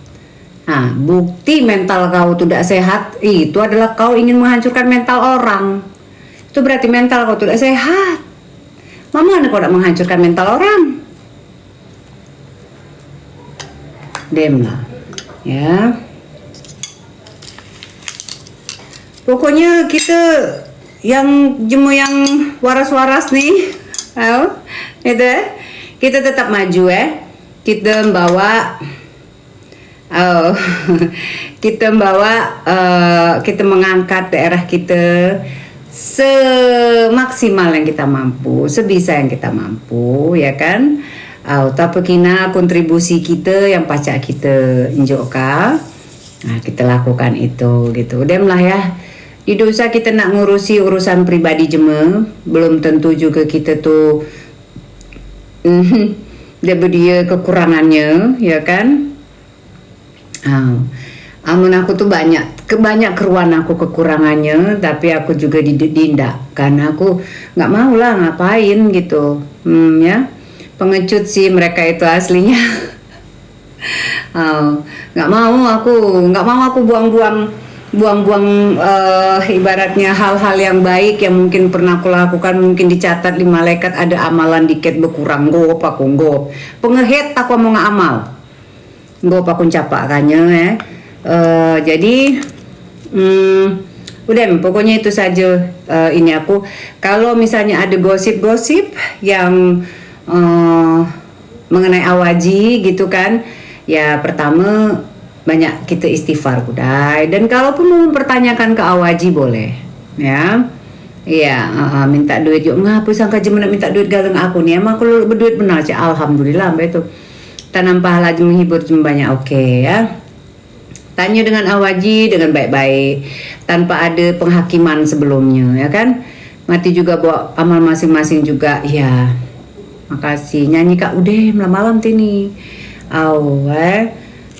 Nah, bukti mental kau tidak sehat itu adalah kau ingin menghancurkan mental orang. Itu berarti mental kau tidak sehat. Mama kok tidak menghancurkan mental orang. Diam lah, ya. Pokoknya kita yang jemu yang waras-waras nih, itu kita tetap maju kita membawa, kita mengangkat daerah kita semaksimal yang kita mampu, sebisa yang kita mampu, ya kan? Tapi kina kontribusi kita yang pacak kita injokkan, kita lakukan itu gitu. Udem lah ya. Tidak usah kita nak ngurusi urusan pribadi jema, belum tentu juga kita tuh dia kekurangannya, ya kan? Amun aku tuh banyak keruan aku kekurangannya, tapi aku juga ditindak karena aku nggak mau lah ngapain gitu, ya. Pengecut sih mereka itu aslinya. Nggak mau aku buang-buang ibaratnya hal-hal yang baik yang mungkin pernah aku lakukan, mungkin dicatat di malaikat ada amalan dikit berkurang, gop pengehet aku mau ngamal, gop aku capakannya jadi udah pokoknya itu saja. Ini aku kalau misalnya ada gosip-gosip yang mengenai awaji gitu kan, ya pertama banyak kita istighfar kudai, dan kalaupun mau mempertanyakan ke awaji boleh, ya. Iya, minta duit yuk ngapa sangka jema minta duit galeng aku nih, emang kalau berduit benar aja alhamdulillah mbak itu. Tanam pahala aja menghibur cuma banyak, oke ya. Tanya dengan awaji dengan baik-baik tanpa ada penghakiman sebelumnya, ya kan. Mati juga bawa amal masing-masing juga, ya. Makasih nyanyi Kak udah malam-malam tini.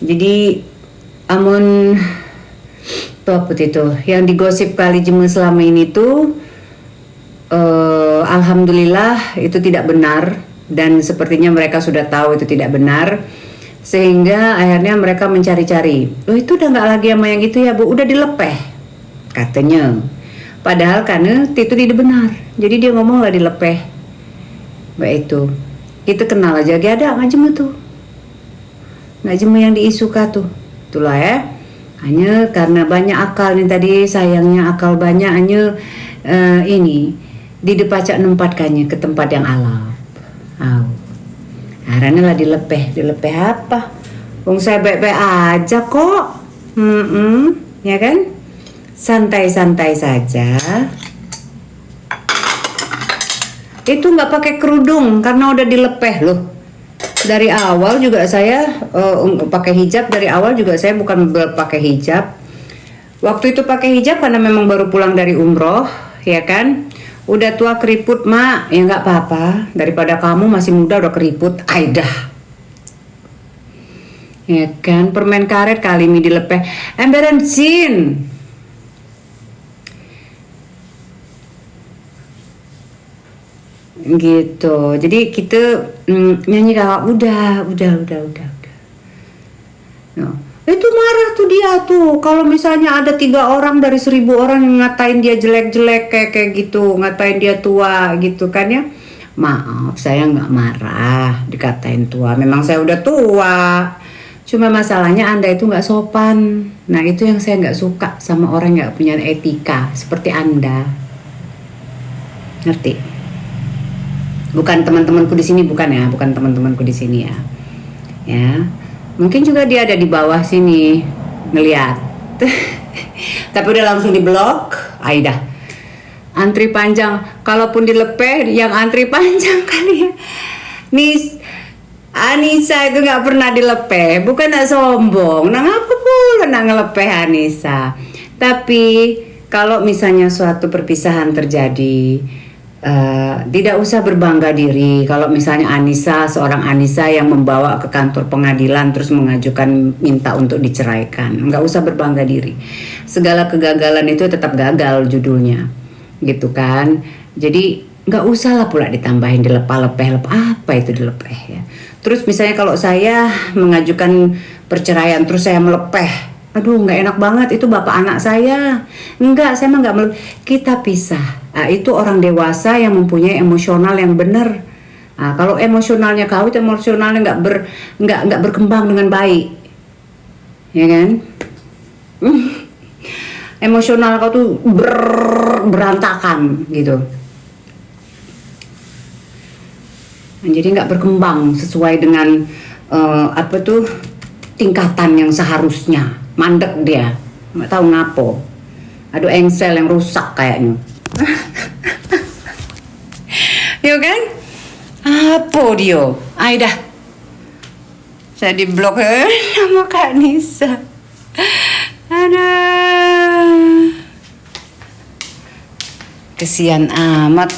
Jadi amun apa itu yang digosip kali jema selama ini tuh alhamdulillah itu tidak benar, dan sepertinya mereka sudah tahu itu tidak benar, sehingga akhirnya mereka mencari-cari. Itu udah nggak lagi sama yang itu ya Bu, udah dilepeh katanya, padahal karena itu tidak benar, jadi dia ngomong lah dilepeh. Baik itu kita kenal aja gak ada nggak jema tuh, nggak jema yang diisuka tuh, itulah ya. Hanya karena banyak akal nih tadi, sayangnya akal banyak hanya ini didepacak nempatkannya ke tempat yang alam. Karena lah dilepeh apa? Wong saya baik-baik aja kok, ya kan? Santai-santai saja. Itu nggak pakai kerudung karena udah dilepeh loh. Dari awal juga saya pakai hijab, dari awal juga saya bukan pakai hijab. Waktu itu pakai hijab karena memang baru pulang dari umroh, ya kan. Udah tua keriput mak, ya nggak apa-apa. Daripada kamu masih muda udah keriput, aidah. Ya kan, permen karet kali ini dilepeh. Emberan sin. Gitu. Jadi kita nyanyi kakak udah. No. Itu marah tuh dia tuh kalau misalnya ada 3 orang dari 1000 orang yang ngatain dia jelek-jelek kayak gitu, ngatain dia tua gitu kan ya. Maaf, saya nggak marah dikatain tua, memang saya udah tua, cuma masalahnya Anda itu nggak sopan. Nah itu yang saya nggak suka sama orang nggak punya etika seperti Anda, ngerti? Bukan teman-temanku di sini, bukan teman-temanku di sini ya. Mungkin juga dia ada di bawah sini ngeliat. Tapi udah langsung diblok. Aidah. Antri panjang. Kalaupun dilepeh yang antri panjang kali ya. Anissa itu nggak pernah dilepeh. Bukan nak sombong. Nah ngapa pula nak ngelepeh Anissa. Tapi kalau misalnya suatu perpisahan terjadi, tidak usah berbangga diri. Kalau misalnya seorang Anissa yang membawa ke kantor pengadilan terus mengajukan minta untuk diceraikan, nggak usah berbangga diri. Segala kegagalan itu tetap gagal judulnya, gitu kan. Jadi nggak usah lah pula ditambahin dilepeh apa itu dilepeh ya. Terus misalnya kalau saya mengajukan perceraian terus saya melepeh, aduh nggak enak banget, itu bapak anak saya. Enggak, saya mah nggak melepeh. Kita pisah. Itu orang dewasa yang mempunyai emosional yang benar. Kalau emosionalnya kau itu emosionalnya nggak berkembang dengan baik, ya kan? Emosional kau tuh berantakan gitu. Jadi nggak berkembang sesuai dengan tingkatan yang seharusnya. Mandek dia, nggak tahu ngapo. Aduh, engsel yang rusak kayaknya. Yo kan? Apa dia? Dah. Saya di blok nama Kak Nisa. Ada. Kesian amat.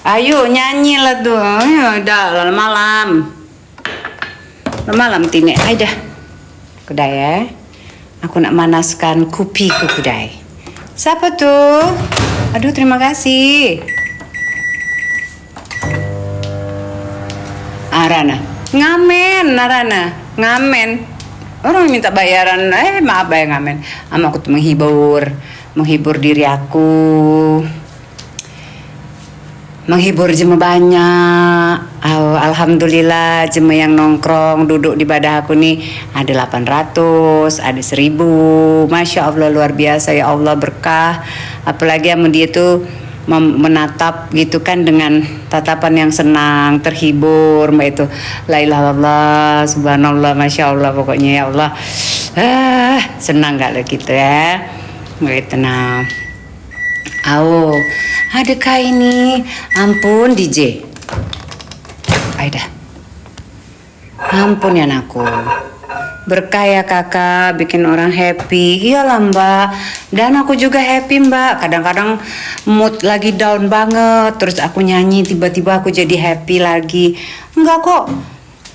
Ayo nyanyi lah tuh. Ayo dah malam. Malam tini. Dah. Kudai ya. Aku nak manaskan kopiku kudai. Siapa tuh? Aduh, terima kasih. Rana. Ngamen, Rana. Ngamen. Orang minta bayaran. Maaf ya ngamen. Aku tuh menghibur diri aku. Menghibur jemaah banyak. Alhamdulillah jemaah yang nongkrong duduk di badah aku nih ada 800, ada 1000. Masya Allah luar biasa ya Allah, berkah. Apalagi sama dia tuh menatap gitu kan dengan tatapan yang senang, terhibur mbak itu. La ilaha illallah, subhanallah, masya Allah pokoknya ya Allah. Senang gak lo gitu ya. Gitu nah. Adakah ini? Ampun DJ. Aida. Ampun ya anakku. Berkah ya kakak, bikin orang happy. Iyalah mbak. Dan aku juga happy mbak. Kadang-kadang mood lagi down banget. Terus aku nyanyi, tiba-tiba aku jadi happy lagi. Enggak kok.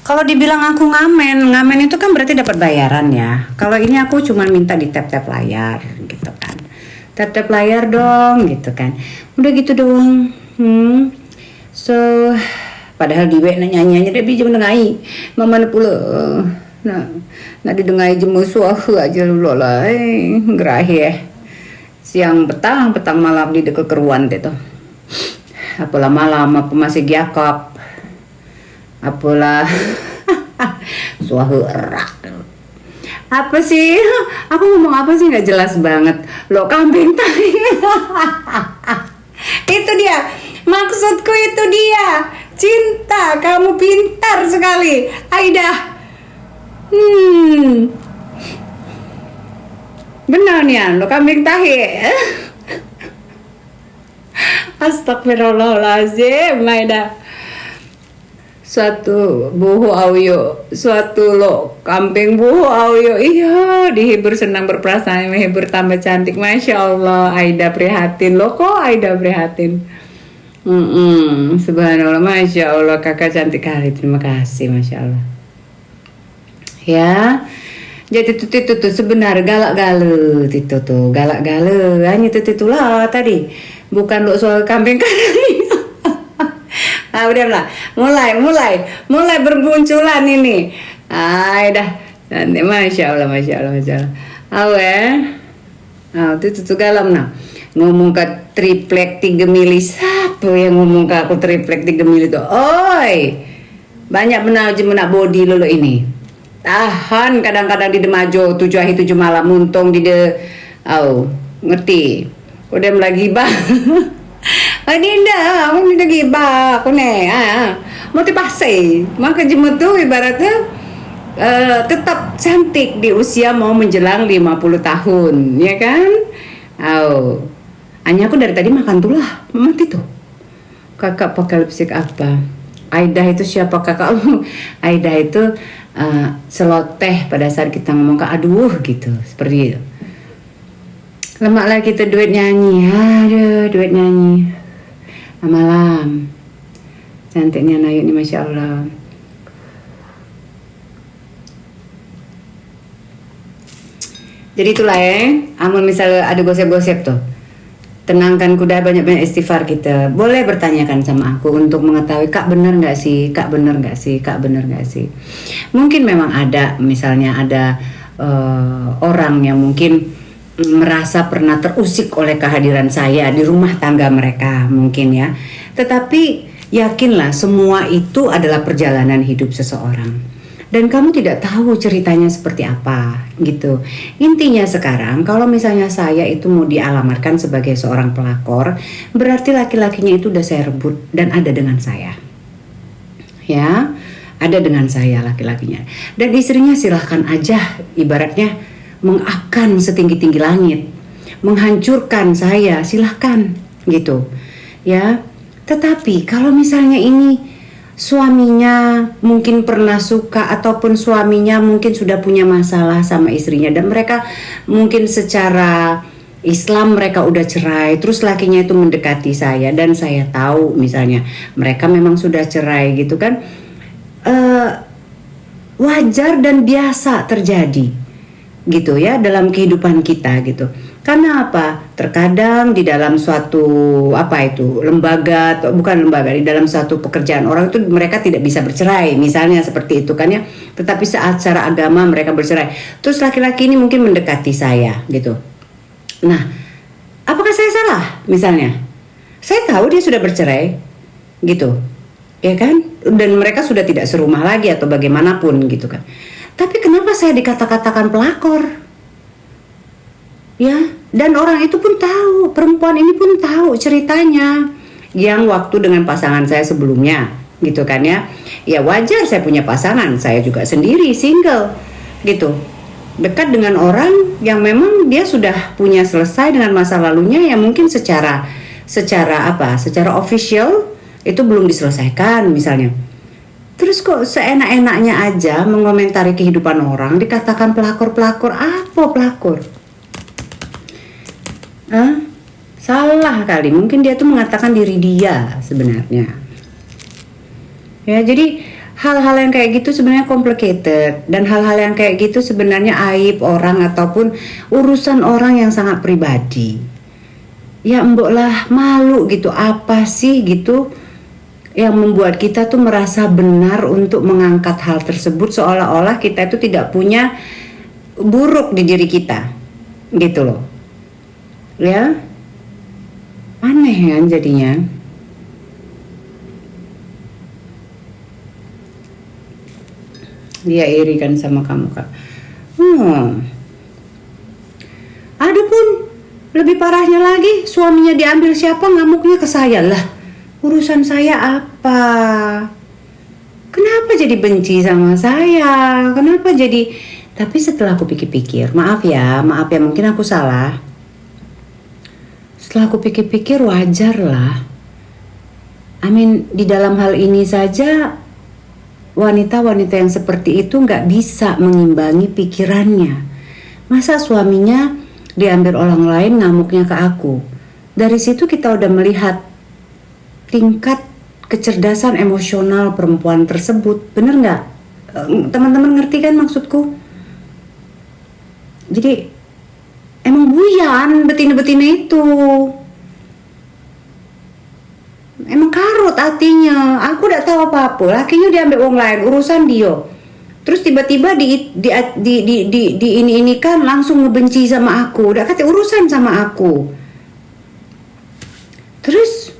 Kalau dibilang aku ngamen itu kan berarti dapat bayaran ya. Kalau ini aku cuma minta di tap-tap layar gitu kan. Tap-tap layar dong gitu kan. Udah gitu doang. So padahal di nyanyi dia bisa mendengai. Mama pula nak didengai jemu suahu aja lu lah. Gerah siang petang malam di dekat keruan deh tuh. Apalah malam apa masih giakap. Apalah suahu erak. Apa sih? Aku ngomong apa sih nggak jelas banget. Lo kambing tai. Itu dia. Maksudku itu dia. Cinta. Kamu pintar sekali. Aida. Benar nih lo kambing tahi. Astagfirullahaladzim, Aida. Suatu buhu auyo, suatu lo kambing buhu auyo, iya dihibur senang berperasaan, menghibur tambah cantik, masya Allah. Aida prihatin lo kok, Aida prihatin. Subhanallah, masya Allah, kakak cantik kali, terima kasih, masya Allah. Ya, jadi itu tuh sebenarnya galak galau, itu tuh galak galau, hanya itu lah tadi, bukan lo soal kambing kali. Udahlah, mulai bermunculan ini. Dah, nanti masya Allah. Itu galam nah. Ngomong ke triplek 3 mili. Siapa yang ngomong ke aku triplek 3 mili tuh? Oi, banyak benar menak body lo ini. Tahan kadang-kadang di demajo 7 hari 7 malam muntung di ngerti. Udah lagi bang. Dinda, aku minta gibah, aku motivasi. Maka jemut tuh ibaratnya tetap cantik di usia mau menjelang 50 tahun, ya kan? Hanya aku dari tadi makan tuh lah, mati tuh. Kakak pakai lipstick apa? Aida itu siapa kakak? Aida itu seloteh pada saat kita ngomong ke aduh gitu, seperti itu. Lemak lah kita duet nyanyi, duet nyanyi. Malam cantiknya Nayu nih masya Allah. Jadi itulah amun misalnya ada gosip-gosip tuh, tenangkan kuda, banyak-banyak istighfar kita. Boleh bertanyakan sama aku untuk mengetahui kak bener nggak sih, kak bener nggak sih. Mungkin memang ada, misalnya ada orang yang mungkin merasa pernah terusik oleh kehadiran saya di rumah tangga mereka mungkin ya. Tetapi yakinlah semua itu adalah perjalanan hidup seseorang. Dan kamu tidak tahu ceritanya seperti apa gitu. Intinya sekarang kalau misalnya saya itu mau dialamatkan sebagai seorang pelakor, berarti laki-lakinya itu udah saya rebut dan ada dengan saya. Ya, ada dengan saya laki-lakinya. Dan istrinya silahkan aja ibaratnya mengapkan setinggi-tinggi langit, menghancurkan saya, silahkan gitu. Ya, tetapi kalau misalnya ini suaminya mungkin pernah suka ataupun suaminya mungkin sudah punya masalah sama istrinya dan mereka mungkin secara Islam mereka udah cerai, terus lakinya itu mendekati saya dan saya tahu misalnya mereka memang sudah cerai gitu kan, wajar dan biasa terjadi gitu ya dalam kehidupan kita gitu. Karena apa? Terkadang di dalam suatu lembaga atau bukan lembaga, di dalam suatu pekerjaan orang itu mereka tidak bisa bercerai, misalnya seperti itu kan ya. Tetapi saat secara agama mereka bercerai. Terus laki-laki ini mungkin mendekati saya gitu. Nah, apakah saya salah misalnya? Saya tahu dia sudah bercerai gitu. Ya kan? Dan mereka sudah tidak serumah lagi atau bagaimanapun gitu kan. Tapi kenapa saya dikata-katakan pelakor? Ya, dan orang itu pun tahu, perempuan ini pun tahu ceritanya yang waktu dengan pasangan saya sebelumnya gitu kan ya. Ya wajar saya punya pasangan, saya juga sendiri single gitu. Dekat dengan orang yang memang dia sudah punya selesai dengan masa lalunya yang mungkin secara official itu belum diselesaikan misalnya. Terus kok seenak-enaknya aja mengomentari kehidupan orang, dikatakan pelakor-pelakor. Apa pelakor? Salah kali, mungkin dia tuh mengatakan diri dia sebenarnya. Ya, jadi hal-hal yang kayak gitu sebenarnya complicated dan hal-hal yang kayak gitu sebenarnya aib orang ataupun urusan orang yang sangat pribadi. Ya mbok lah malu gitu, apa sih gitu yang membuat kita tuh merasa benar untuk mengangkat hal tersebut seolah-olah kita itu tidak punya buruk di diri kita gitu loh. Ya, aneh kan jadinya. Dia iri kan sama kamu kak. Ada pun lebih parahnya lagi, suaminya diambil siapa, ngamuknya ke saya lah. Urusan saya apa? Kenapa jadi benci sama saya? Kenapa jadi? Tapi setelah aku pikir-pikir, maaf ya mungkin aku salah. Setelah aku pikir-pikir wajar lah. Di dalam hal ini saja wanita-wanita yang seperti itu nggak bisa mengimbangi pikirannya. Masa suaminya diambil orang lain ngamuknya ke aku? Dari situ kita udah melihat tingkat kecerdasan emosional perempuan tersebut, bener nggak? Teman-teman ngerti kan maksudku? Jadi emang buyan betina-betina itu, emang karut hatinya. Aku tidak tahu apa-apa, lakinya diambil orang lain, urusan dia. Terus tiba-tiba ini kan langsung ngebenci sama aku, udah kata urusan sama aku. Terus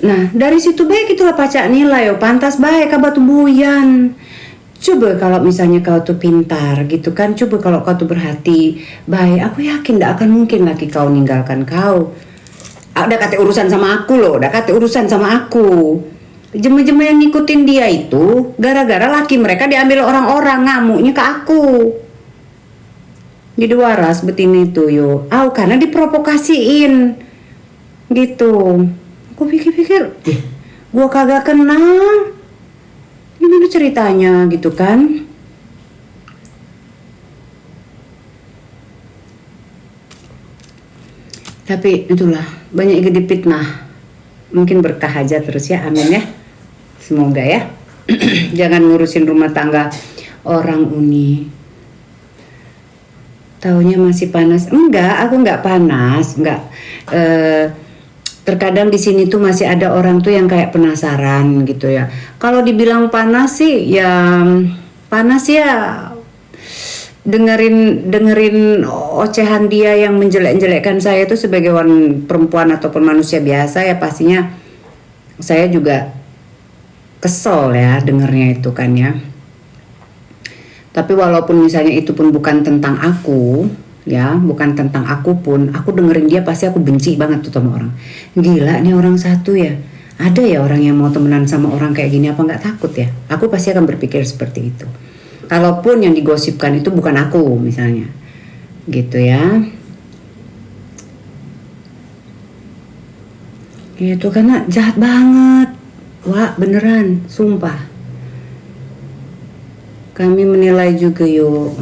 nah, dari situ baik itulah pacak nilai, pantas baik kau batu buyan. Coba kalau misalnya kau tuh pintar gitu kan, coba kalau kau tuh berhati baik, aku yakin tidak akan mungkin lagi kau ninggalkan kau. Udah kata urusan sama aku loh, udah kata urusan sama aku. Jema-jema yang ngikutin dia itu gara-gara laki mereka diambil orang-orang, ngamuknya ke aku. Jadi waras betina itu yo. Karena diprovokasiin gitu. Aku pikir-pikir, gua kagak kenal. Gimana ceritanya gitu kan? Tapi itulah banyak yang dipitnah. Mungkin berkah aja terus ya, amin ya. Semoga ya. Jangan ngurusin rumah tangga orang Uni. Taunya masih panas. Enggak, aku enggak panas, enggak. Terkadang di sini tuh masih ada orang tuh yang kayak penasaran gitu ya. Kalau dibilang panas sih ya panas ya dengerin ocehan dia yang menjelek-jelekkan saya itu sebagai perempuan ataupun manusia biasa, ya pastinya saya juga kesel ya dengernya itu kan ya. Tapi walaupun misalnya itu pun bukan tentang aku ya, bukan tentang aku pun, aku dengerin dia pasti aku benci banget tuh sama orang. Gila nih orang satu ya, ada ya orang yang mau temenan sama orang kayak gini, apa nggak takut ya? Aku pasti akan berpikir seperti itu. Kalaupun yang digosipkan itu bukan aku misalnya, gitu ya. Gitu karena jahat banget, wah beneran, sumpah. Kami menilai juga yuk,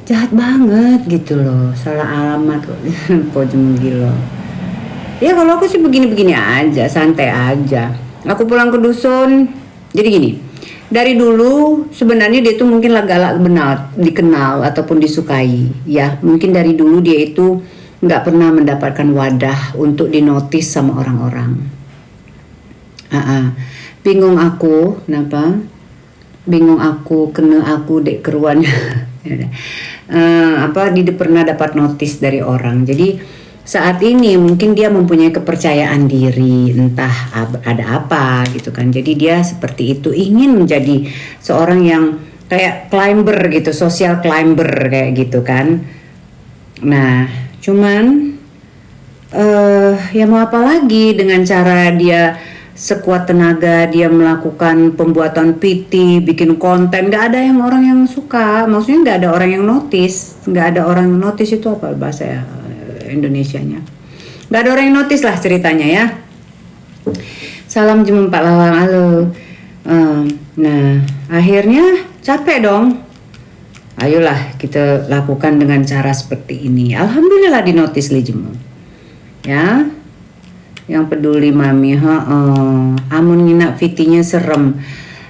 jahat banget gitu loh, salah alamat kok, pojok gila. Ya kalau aku sih begini-begini aja, santai aja. Aku pulang ke dusun, jadi gini. Dari dulu sebenarnya dia tuh mungkin agak benar dikenal ataupun disukai ya. Mungkin dari dulu dia itu nggak pernah mendapatkan wadah untuk dinotis sama orang-orang. Bingung aku, kenapa? Bingung aku, kena aku dek keruan. Dia pernah dapat notis dari orang. Jadi saat ini mungkin dia mempunyai kepercayaan diri, entah ada apa gitu kan. Jadi dia seperti itu, ingin menjadi seorang yang kayak climber gitu, social climber kayak gitu kan. Nah, cuman ya mau apa lagi dengan cara dia sekuat tenaga dia melakukan pembuatan PT, bikin konten, nggak ada yang orang yang suka, maksudnya nggak ada orang yang notice, nggak ada orang yang notice itu apa bahasa ya? Indonesianya nggak ada orang yang notice lah ceritanya ya. Salam jemu Pak Lawang, halo. Nah akhirnya capek dong, ayolah kita lakukan dengan cara seperti ini. Alhamdulillah di notice li jemu ya, yang peduli mami. Amun nginak fitinya serem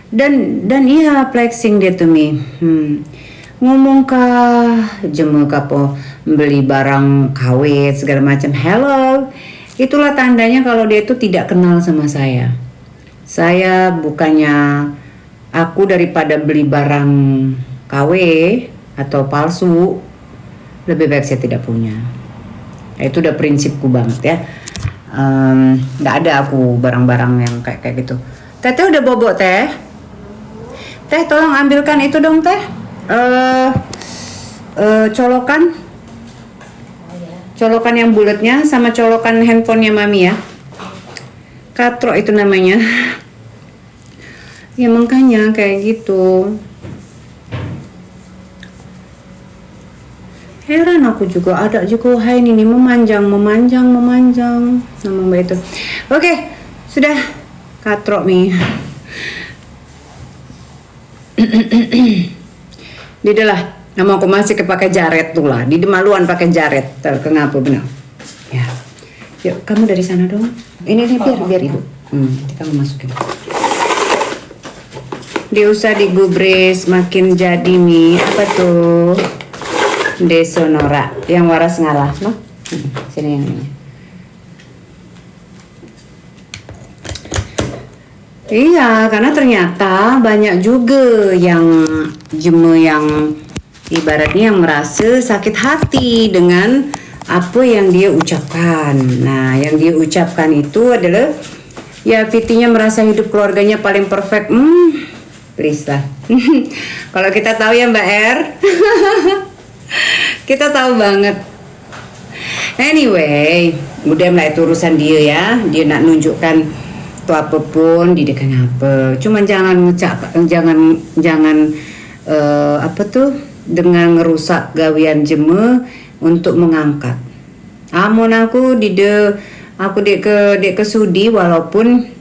dan iya flexing dia tuh mi. Ngomong kah jemu kapo beli barang KW segala macam. Hello, itulah tandanya kalau dia itu tidak kenal sama saya. Saya bukannya, aku daripada beli barang KW atau palsu, lebih baik saya tidak punya. Itu udah prinsipku banget ya. Nggak ada aku barang-barang yang kayak gitu. Teteh udah bobok teh. Teh tolong ambilkan itu dong teh. Colokan yang bulatnya sama colokan handphonenya mami ya. Katro itu namanya. Ya makanya kayak gitu. Heran aku juga, ada juga hai ini memanjang nama mbak itu. Oke, sudah katro nih. Didelah, nama aku masih kepakai jaret tuh lah. Di demaluan pakai jaret. Kenapa benar? Ya, yuk kamu dari sana dong. Ini biar ibu. Kamu masukin. Dia usah digubris, makin jadi nih. Apa tuh? Desonora, yang waras ngalah, noh. Sini yang ini. Iya, karena ternyata banyak juga yang jemu yang ibaratnya yang merasa sakit hati dengan apa yang dia ucapkan. Nah, yang dia ucapkan itu adalah ya fitinya merasa hidup keluarganya paling perfect. Please lah. Kalau kita tahu ya Mbak R. Kita tahu banget. Anyway, udah lah itu urusan dia ya. Dia nak nunjukkan tuh apapun di dekat apa, cuman jangan dengan ngerusak gawian jeme untuk mengangkat. Amun aku dek kesudi walaupun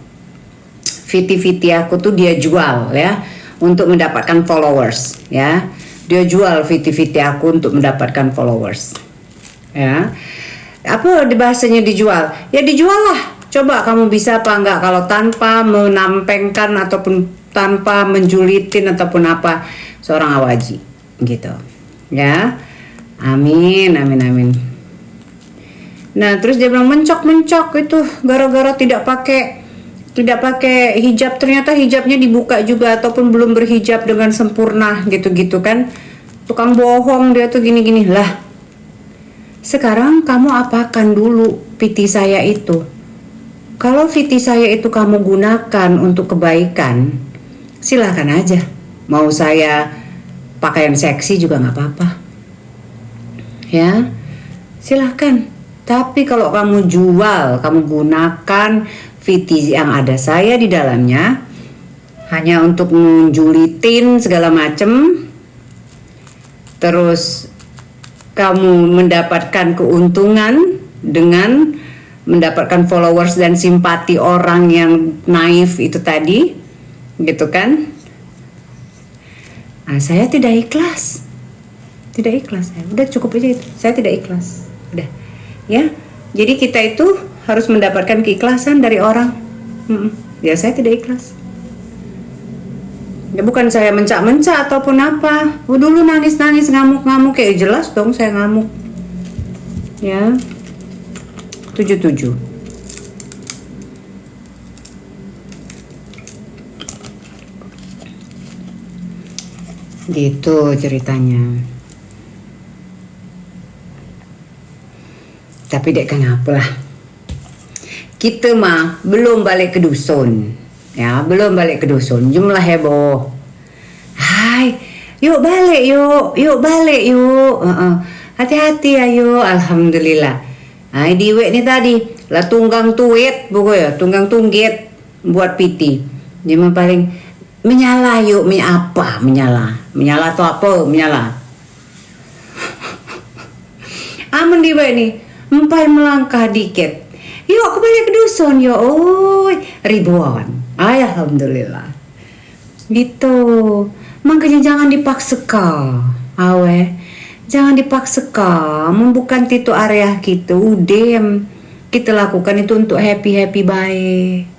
fiti aku tuh dia jual ya untuk mendapatkan followers ya, dia jual fiti aku untuk mendapatkan followers ya. Apa di bahasanya dijual? Ya dijual lah. Coba kamu bisa apa enggak kalau tanpa menampengkan ataupun tanpa menjulitin ataupun apa seorang awaji gitu ya. Amin. Nah terus dia bilang mencok itu gara-gara tidak pakai hijab, ternyata hijabnya dibuka juga ataupun belum berhijab dengan sempurna gitu kan. tukang bohong dia tuh gini-gini lah. Sekarang kamu apakan dulu PT saya itu. Kalau PT saya itu kamu gunakan untuk kebaikan, silahkan aja. Mau saya pakaian seksi juga nggak apa-apa. Ya, silahkan. Tapi kalau kamu jual, kamu gunakan VT yang ada saya di dalamnya hanya untuk menjulitin segala macem, terus kamu mendapatkan keuntungan dengan mendapatkan followers dan simpati orang yang naif itu tadi, gitu kan? Nah, saya tidak ikhlas. Tidak ikhlas. Udah cukup aja itu. Saya tidak ikhlas. Udah. Ya. Jadi kita itu harus mendapatkan keikhlasan dari orang. Ya saya tidak ikhlas. Ya bukan saya mencak-mencak ataupun apa. Dulu nangis-nangis, ngamuk-ngamuk, kayak jelas dong saya ngamuk. Ya. 77. Gitu ceritanya. Tapi dek kenapa lah? Kita mah belum balik ke dusun. Ya, belum balik ke dusun. Jumlah heboh. Hai, yuk balik yuk. Yuk balik yuk. Hati-hati ayo. Alhamdulillah. Hai diwek ni tadi. Lah tunggang tuit. Pokoknya tunggang tunggit. Buat piti. Dia mah paling menyala yuk. Apa menyala? Menyala atau apa? Menyala. Aman diwek ni. Empai melangkah dikit. Yuk aku balik ke dusun yo. Oi, ribuan. Alhamdulillah. Gitu. Makanya jangan dipaksakan. Awe. Jangan dipaksakan. Bukan itu area kita. Udah kita lakukan itu untuk happy baik.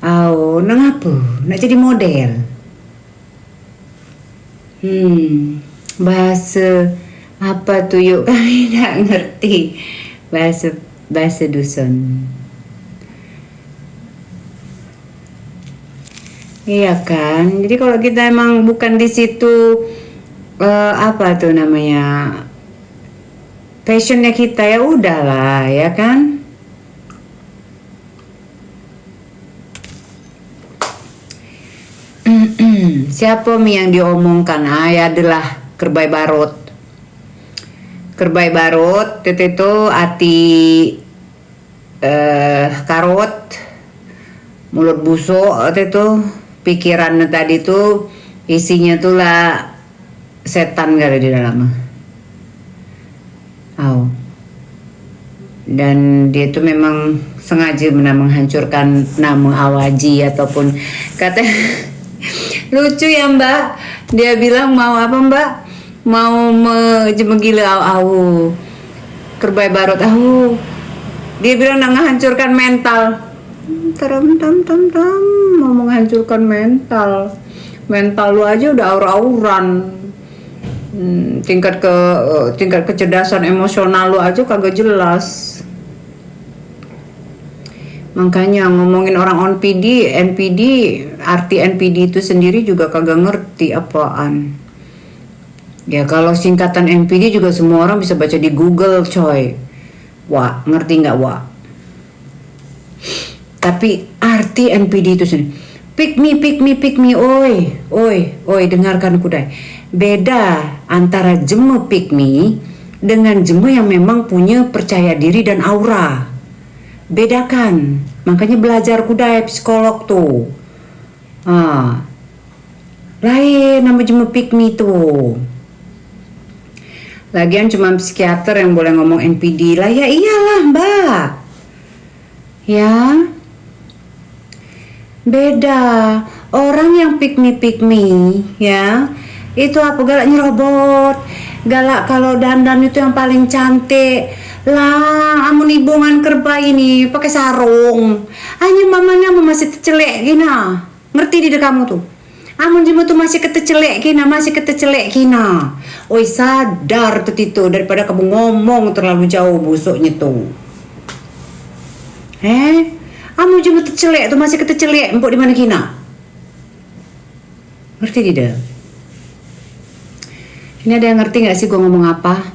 Nak apa? Nak jadi model. Bahasa apa tuh yuk kami tak ngerti. Bahasa dusun. Iya kan. Jadi kalau kita emang bukan di situ apa tuh namanya passionnya kita, ya udahlah ya kan. Siapa yang diomongkan? Adalah Kerbai Barut. Kerbai Barut itu hati karot, mulut busuk itu pikirannya tadi tuh isinya tuh lah setan gak ada di dalamnya. Dan dia tuh memang sengaja menghancurkan nama Awaji ataupun kata lucu ya Mbak. Dia bilang mau apa Mbak? Mau menggila au Kerbai Barut dia bilang nak menghancurkan mental. Mau menghancurkan mental lu aja udah aur-auran. Tingkat kecerdasan emosional lu aja kagak jelas. Makanya ngomongin orang NPD, arti NPD itu sendiri juga kagak ngerti apaan. Ya kalau singkatan NPD juga semua orang bisa baca di Google coy. Wah, ngerti nggak wah? Tapi arti NPD itu sendiri. Pick me, oi, dengarkan kudai. Beda antara jemu pick me dengan jemu yang memang punya percaya diri dan aura. Bedakan. Makanya belajar kudai psikolog tuh. Lain nama jemu pick me tuh. Lagian cuma psikiater yang boleh ngomong NPD lah. Ya iyalah Mbak. Ya. Beda. Orang yang pick me ya. Itu apa galak nyerobot. Galak kalau dandan itu yang paling cantik. Lah amun ibungan Kerbai ini pakai sarung. Hanya mamanya masih tercelek gina. Ngerti di kamu tuh. Amun jemu tuh masih ketecelek kina. Oi sadar tuh itu daripada kamu ngomong terlalu jauh busuknya tuh. Amun jemu tercelek tuh masih ketecelek empuk di mana kina. Ngerti tidak? Ini ada yang ngerti nggak sih gue ngomong apa?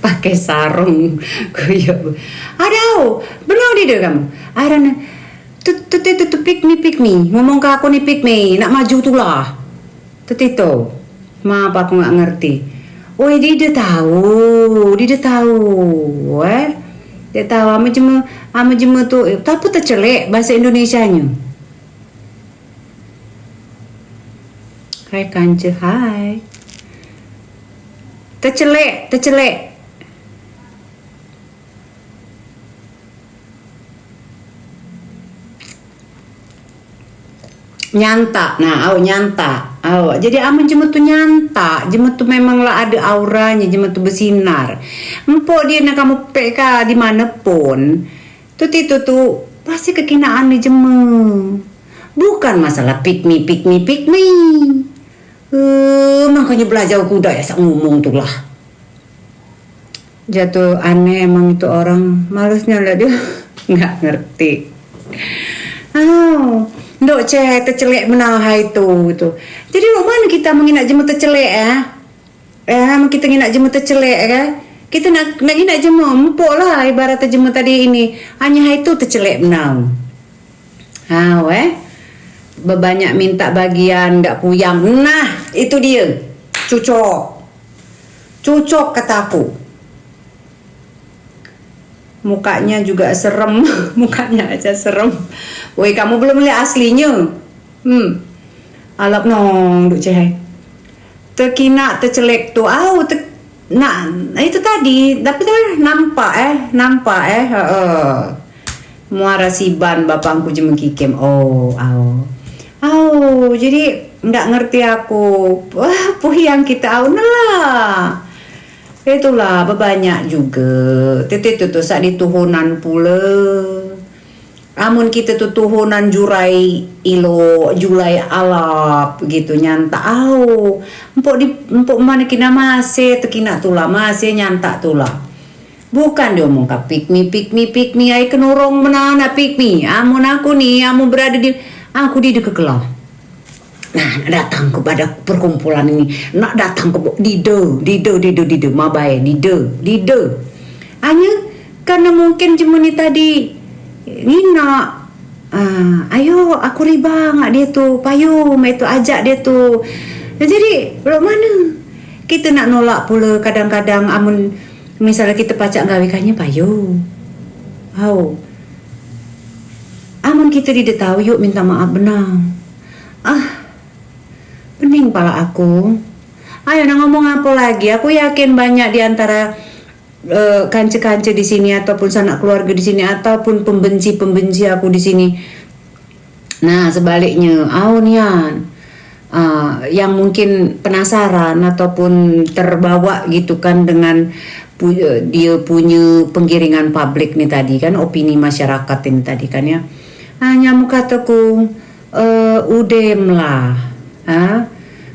Pakai sarung. Gue aduh, benar dia kamu. Arana tuh pick me. Ngomong ke aku nih pick me, nak maju tuh lah. Itu. Maaf aku nggak ngerti. Oh dia tahu. Dia tahu ama jema tuh tapi tercelek bahasa Indonesianya. Hai Kance, hai. Tercelek. Nyanta. Nah, nyanta. Jadi aman jema tuh nyanta. Jema tuh memang lah ada auranya, jema tuh bersinar. Empok dia nak kamu PK dimanapun. Itu tuh pasti kekinaan nih jema. Bukan masalah pick me. Makanya belajar kuda ya sak ngomong tuh lah. Jatuh aneh emang itu orang, malesnya lah dia nggak ngerti. Ndok tercelek menaha itu. Jadi mana kita menginak jema tercelek kita nginak jema tercelek kita nak nginak jema empuk lah ibarat jema tadi ini hanya itu tercelek menau. Bebanyak minta bagian nggak puyang. Nah itu dia cocok kataku. Mukanya juga serem. Mukanya aja serem. Woi kamu belum lihat aslinya. Alap nong duk cehai. Terkina tercelek tu. Nah itu tadi. Tapi tuh nampak. Muara siban bapangku jema kikem. Jadi nggak ngerti aku. Wah puhiang kita lah. Itulah banyak juga. Itu tuh saat di tuhunan pula. Amun kita tuh tuhunan jurai alap gitu nyanta. Empok mana kina masih tekina tulah masih nyanta tulah. Bukan dia omong ka pick me ai kenurong menana pick me. Amun aku nih, amun berada di aku di kekelah. Nah, datang kepada perkumpulan ini. Nak datang ke Dido, mabai, Dido. Hanya karena mungkin cemeni tadi Nina. Ayo aku riba ngak dia tu, payung itu ajak dia tu. Jadi, belum mana? Kita nak nolak pula kadang-kadang amun misalnya kita pacak gawikannya payung. Amun kita tidak tahu yuk minta maaf benar. Pening pala aku. Ayo nak ngomong apa lagi? Aku yakin banyak di antara kance-kance di sini ataupun sanak keluarga di sini ataupun pembenci aku di sini. Nah, sebaliknya, nian yang mungkin penasaran ataupun terbawa gitu kan dengan dia punya penggiringan publik nih tadi kan, opini masyarakat ini tadi kan ya. Nyamuk kataku udem lah.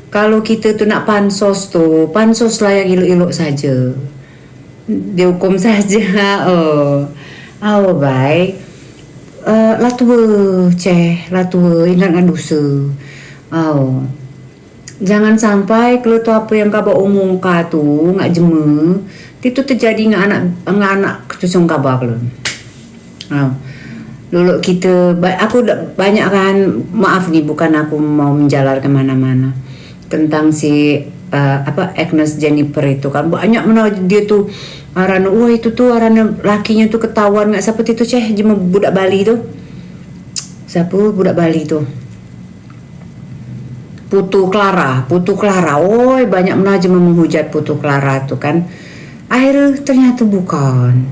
Kalau kita tuh nak pansos lah yang ilok-ilok saja. Dihukum saja. Baik. Latu ingat ngadusa. Jangan sampai kalau tu apa yang kau omong tu ngak jema, itu terjadi ngak anak ketusung kabar kalau. Dulu kita, aku banyak kan, maaf nih bukan aku mau menjalar kemana-mana tentang si Agnes Jennifer itu kan banyak mana dia tuh arana itu tuh arana lakinya tuh ketahuan nggak seperti itu jema budak Bali tuh siapa budak Bali tuh Putu Clara banyak mana jema menghujat Putu Clara tuh kan akhirnya ternyata bukan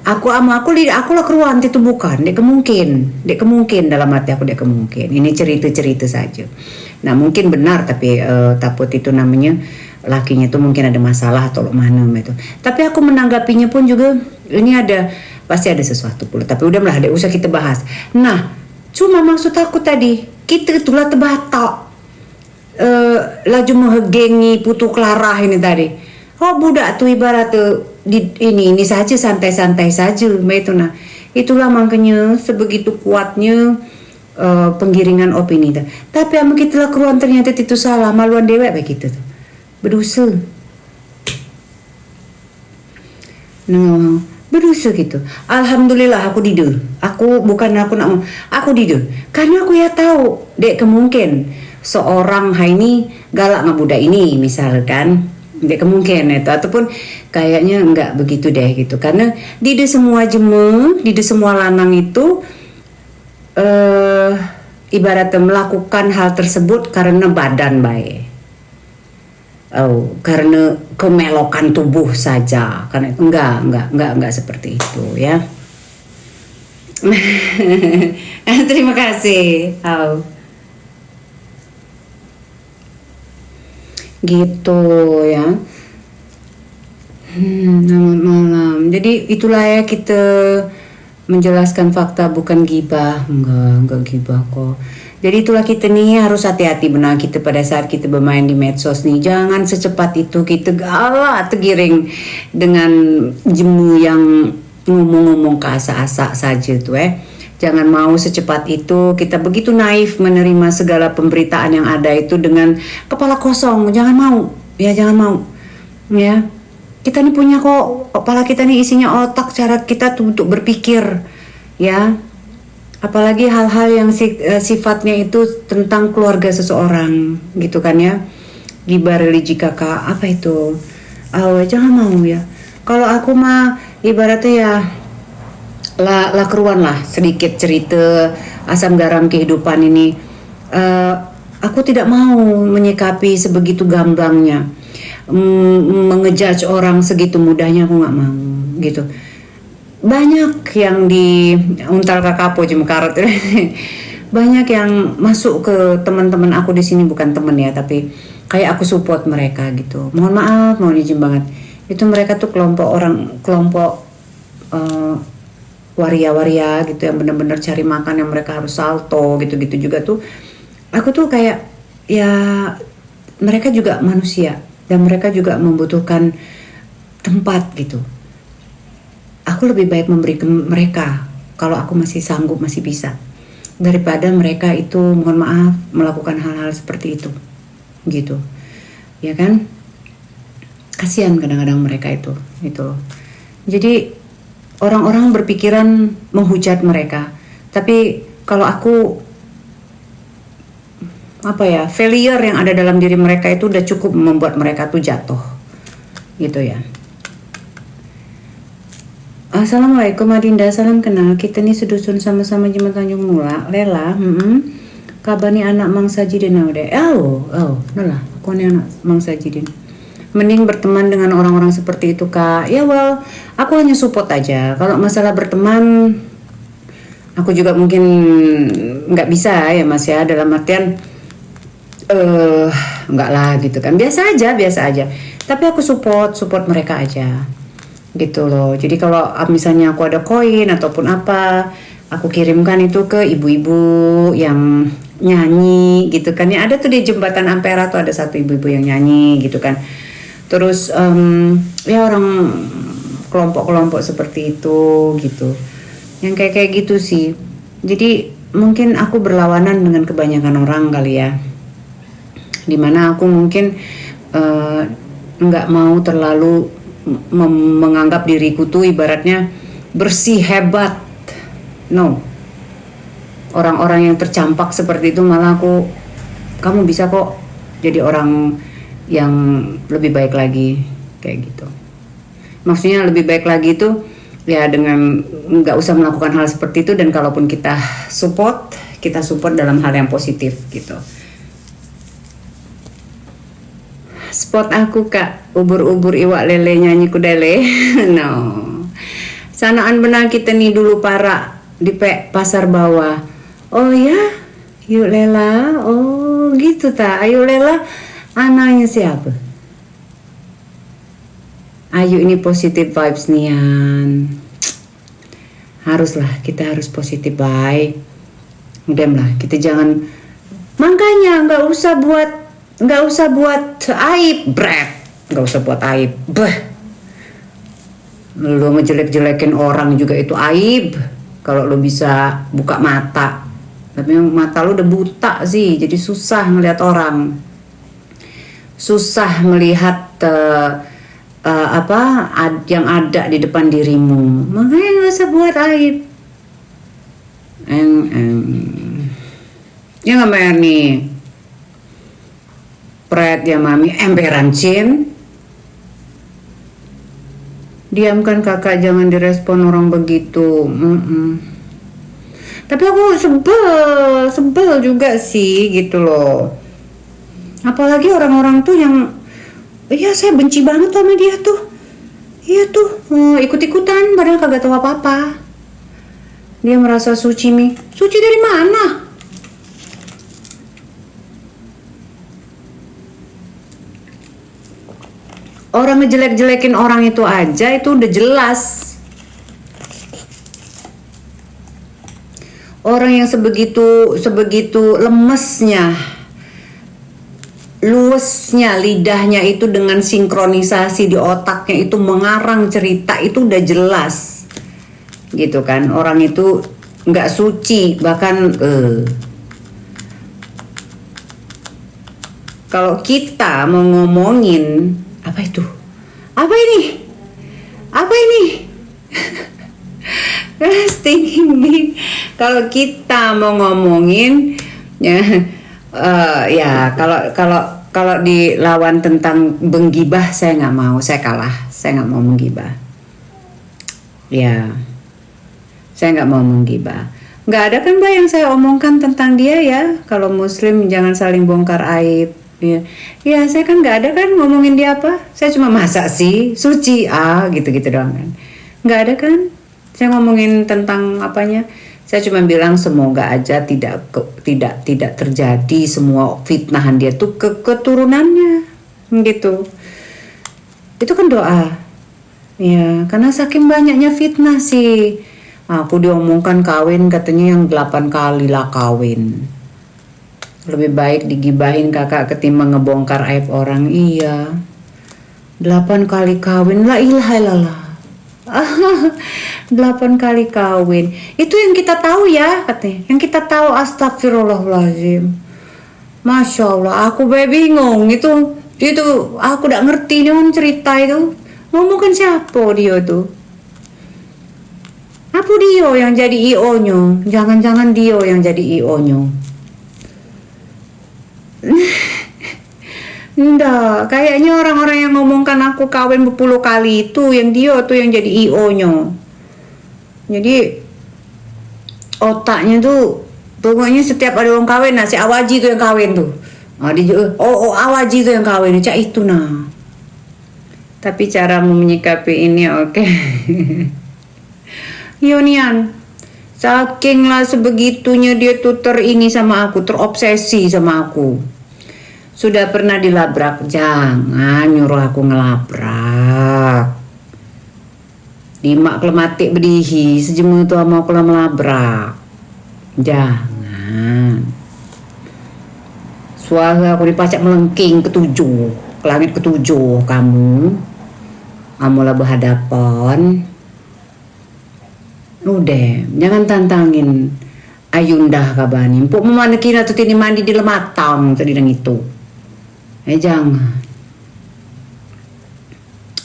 aku lah keruan itu bukan dek kemungkin dalam hati aku dek kemungkin ini cerita saja. Nah mungkin benar tapi takut itu namanya lakinya tuh mungkin ada masalah atau mana itu. Tapi aku menanggapinya pun juga ini pasti ada sesuatu pula. Tapi udahlah dek usah kita bahas. Nah cuma maksud aku tadi kita itulah terbatak laju menggengi Putu Clara ini tadi. Budak tuh ibarat tuh ini saja santai-santai saja itu nah itulah makanya sebegitu kuatnya penggiringan opini itu. Tapi amu kita lah keruan ternyata itu salah maluan dewek begitu tuh. berdosa. Berdosa gitu. Alhamdulillah aku dide. Aku dide. Karena aku ya tahu dek kemungkin seorang ini galak ngebudak ini misalkan. Dek kemungkin itu ataupun kayaknya enggak begitu deh gitu. Karena dide semua dide semua lanang itu ibaratnya melakukan hal tersebut karena badan baik. Karena kemelokan tubuh saja, karena enggak seperti itu ya. Terima kasih. Gitu ya. Selamat malam. Jadi itulah ya, kita menjelaskan fakta bukan gibah. Enggak gibah kok. Jadi itulah kita nih harus hati-hati benar kita pada saat kita bermain di medsos nih. Jangan secepat itu kita galak tergiring dengan jemu yang ngomong-ngomong ke asa-asa saja tuh Jangan mau secepat itu kita begitu naif menerima segala pemberitaan yang ada itu dengan kepala kosong. Jangan mau ya. Kita nih punya kok, kepala kita nih isinya otak, cara kita tuh untuk berpikir ya. Apalagi hal-hal yang sifatnya itu tentang keluarga seseorang gitu kan ya. Gibah religi kakak, apa itu? Jangan mau ya. Kalau aku mah ibaratnya ya lah keruan lah sedikit cerita asam garam kehidupan ini. Aku tidak mau menyikapi sebegitu gamblangnya, mengejudge orang segitu mudahnya, aku nggak mau gitu. Banyak yang di untal kakapo jemkarat banyak yang masuk ke teman-teman aku di sini, bukan teman ya, tapi kayak aku support mereka gitu. Mohon maaf, mohon izin banget, itu mereka tuh kelompok waria-waria gitu yang benar-benar cari makan, yang mereka harus salto gitu-gitu juga tuh. Aku tuh kayak ya mereka juga manusia dan mereka juga membutuhkan tempat gitu. Aku lebih baik memberi ke mereka kalau aku masih sanggup, masih bisa, daripada mereka itu mohon maaf melakukan hal-hal seperti itu gitu ya kan. Kasihan kadang-kadang mereka itu. Jadi orang-orang berpikiran menghujat mereka, tapi kalau aku failure yang ada dalam diri mereka itu udah cukup membuat mereka tuh jatuh gitu ya. Assalamualaikum Adinda, salam kenal. Kita nih sedusun sama-sama Jemaat Tanjung Mula. Lela, kabar nih anak Mang Sajidin udah. Nolah, aku nih anak Mang Sajidin. Mending berteman dengan orang-orang seperti itu kak. Ya aku hanya support aja. Kalau masalah berteman, aku juga mungkin nggak bisa ya mas ya, dalam artian nggak lah gitu kan. Biasa aja. Tapi aku support mereka aja. Gitu loh. Jadi kalau misalnya aku ada koin ataupun apa, aku kirimkan itu ke ibu-ibu yang nyanyi gitu kan ya. Ada tuh di jembatan Ampera tuh ada satu ibu-ibu yang nyanyi gitu kan. Terus ya orang kelompok-kelompok seperti itu gitu, yang kayak gitu sih. Jadi mungkin aku berlawanan dengan kebanyakan orang kali ya, dimana aku mungkin nggak mau terlalu menganggap diriku tuh ibaratnya bersih hebat. No, orang-orang yang tercampak seperti itu malah kamu bisa kok jadi orang yang lebih baik lagi kayak gitu. Maksudnya lebih baik lagi itu ya dengan nggak usah melakukan hal seperti itu, dan kalaupun kita support dalam hal yang positif gitu. Spot aku kak, ubur-ubur iwak lele nyanyi kudele. No, sanaan benar kita nih dulu para di pasar bawah. Oh ya, yuk Lela. Oh gitu ta. Ayo Lela, anaknya siapa? Ayo ini positive vibes nian. Kita harus positif baik. Udah lah, kita jangan, makanya nggak usah buat aib, nggak usah buat aib. Lo ngejelek-jelekin orang juga itu aib. Kalau lo bisa buka mata, tapi mata lo udah buta sih, jadi susah ngeliat orang. susah melihat yang ada di depan dirimu, makanya nggak usah buat aib. Ya nggak bayar nih, pret ya mami emperan cin. Diamkan kakak, jangan direspon orang begitu. Tapi aku sebel juga sih gitu loh. Apalagi orang-orang tuh yang, iya saya benci banget sama dia tuh. Iya tuh, ikut-ikutan padahal kagak tahu apa-apa. Dia merasa suci mi. Suci dari mana? Orang ngejelek-jelekin orang itu aja itu udah jelas. Orang yang sebegitu lemesnya, luwesnya lidahnya itu dengan sinkronisasi di otaknya itu mengarang cerita itu udah jelas, gitu kan. Orang itu nggak suci bahkan. Kalau kita mau ngomongin apa itu? Apa ini? Apa ini? Stinging bee. Kalau kita mau ngomongin kalau dilawan tentang menggibah saya nggak mau, saya kalah, saya nggak mau menggibah. Ya, saya nggak mau menggibah. Nggak ada kan Mbak yang saya omongkan tentang dia ya. Kalau Muslim jangan saling bongkar aib. Ya saya kan nggak ada kan ngomongin dia apa. Saya cuma masak sih, suci gitu-gitu doang kan. Nggak ada kan. Saya ngomongin tentang apanya. Saya cuma bilang semoga aja tidak terjadi semua fitnahan dia tuh ke keturunannya gitu. Itu kan doa. Ya, karena saking banyaknya fitnah sih. Aku diomongkan kawin katanya yang 8 kali lah kawin. Lebih baik digibahin kakak ketimbang ngebongkar aib orang. Iya. 8 kali kawin, la ilaha illallah. 8 kali kawin. Itu yang kita tahu ya katanya. Yang kita tahu, astagfirullahaladzim. Masya Allah, aku bingung itu aku gak ngerti nih cerita itu. Ngomongin siapa dia tuh? Apa dia yang jadi IO-nya? Jangan-jangan dia yang jadi IO-nya. Enggak, kayaknya orang-orang yang ngomongkan aku kawin berpuluh kali itu yang dia tuh yang jadi IO-nya. Jadi otaknya tuh pokoknya setiap ada orang kawin, si Awaji tuh yang kawin tuh. Awaji tuh yang kawin, cak itu nah. Tapi cara menyikapi ini oke. Yonian, saking lah sebegitunya dia tuh sama aku, terobsesi sama aku. Sudah pernah dilabrak, jangan nyuruh aku ngelabrak. Dimak kelematik bedihi, sejemu itu mau aku melabrak. Jangan. Suara aku dipacak melengking ketujuh, ke langit ketujuh kamu. Kamulah berhadapan. Udah, jangan tantangin Ayunda kabani. Empuk memandekin atau tini mandi di lematang tadi dan itu. Jangan.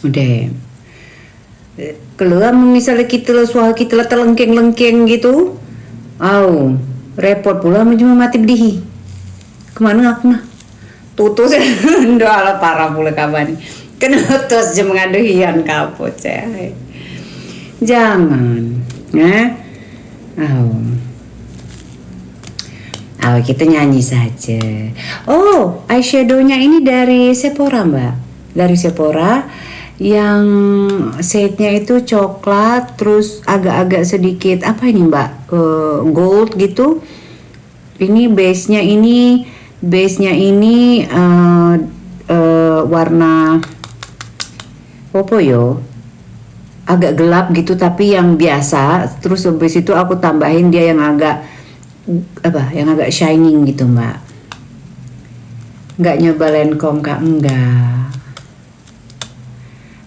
Udah. Keluar misalnya kita lah suara kita lah terlengkeng-lengkeng gitu. Repot pula cuma mati bedihi. Kemana aku nah? Tutus ndoa lah parah pula kabani. Kena tutus je mengaduhian kapot ceh. Jangan. Kita nyanyi saja. Eyeshadownya ini dari Sephora Mbak. Dari Sephora yang setnya itu coklat terus agak-agak sedikit apa ini Mbak, gold gitu. Ini base-nya ini warna apa yo? Agak gelap gitu tapi yang biasa. Terus habis itu aku tambahin dia yang agak shining gitu Mbak. Nggak nyoba Lancome Kak? Enggak.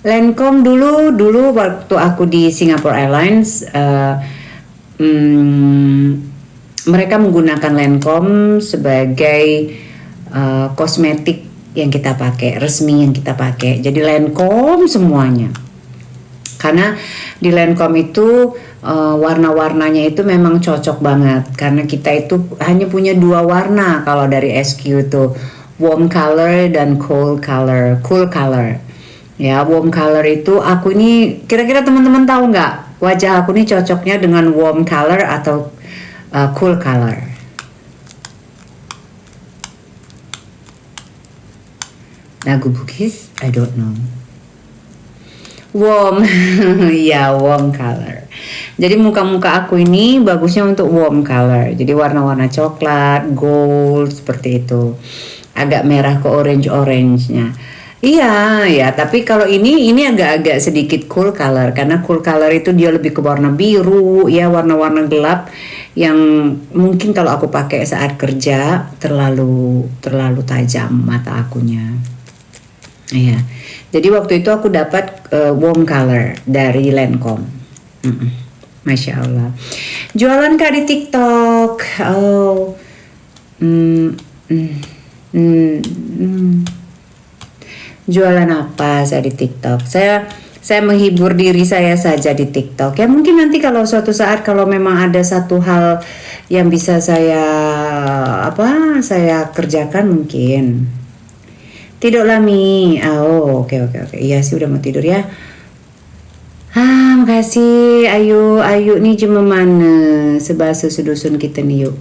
Lancome dulu waktu aku di Singapore Airlines mereka menggunakan Lancome sebagai kosmetik yang kita pakai, resmi yang kita pakai. Jadi Lancome semuanya. Karena di Lancome itu warna-warnanya itu memang cocok banget. Karena kita itu hanya punya 2 warna kalau dari SQ itu, warm color dan cool color. Cool color. Ya, warm color itu aku ini, kira-kira teman-teman tahu nggak wajah aku ini cocoknya dengan warm color atau cool color? Lagu Bugis? I don't know. Warm, ya warm color. Jadi muka-muka aku ini bagusnya untuk warm color. Jadi warna-warna coklat, gold seperti itu. Agak merah ke orange-orangenya. Iya, ya. Tapi kalau ini agak-agak sedikit cool color. Karena cool color itu dia lebih ke warna biru, ya warna-warna gelap yang mungkin kalau aku pakai saat kerja terlalu tajam mata akunya. Iya. Jadi waktu itu aku dapat warm color dari Lancome. Masya Allah. Jualan Kak di TikTok. Oh. Jualan apa saya di TikTok? Saya menghibur diri saya saja di TikTok. Ya mungkin nanti kalau suatu saat kalau memang ada satu hal yang bisa saya kerjakan mungkin. Tidur Lami. Oh, oke. Iya sih udah mau tidur ya. Makasih. Ayo nih cuma mana sebahasa sedusun kita nih yuk.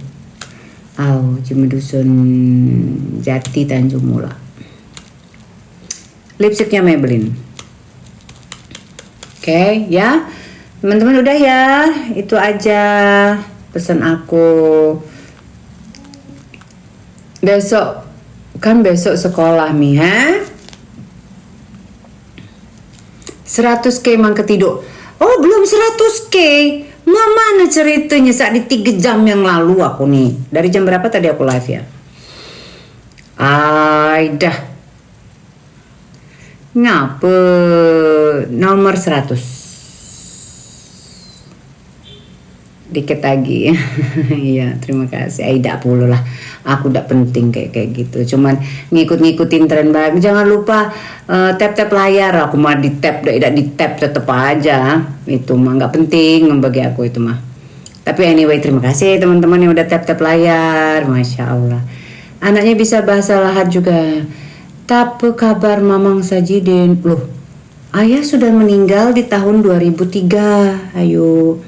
Cuma dusun Jati Tanjung Mula. Lipstiknya Maybelline. Oke, ya. Teman-teman udah ya. Itu aja pesan aku. Besok sekolah Mi, 100k mang ketidur. Oh belum 100k. Mana ceritanya saat di 3 jam yang lalu aku nih. Dari jam berapa tadi aku live ya? Dah. Ngapa nomor 100. Dikit lagi. Iya, terima kasih. Tidak perlu lah. Aku udah penting kayak gitu. Cuman ngikutin tren baru. Jangan lupa tap layar. Aku mah di tap, tidak di tap tetep aja. Itu mah nggak penting bagi aku itu mah. Tapi anyway, terima kasih teman-teman yang udah tap layar. Masya Allah. Anaknya bisa bahasa Lahat juga. Tapi kabar Mamang Sajidin. Loh, ayah sudah meninggal di tahun 2003. Ayo.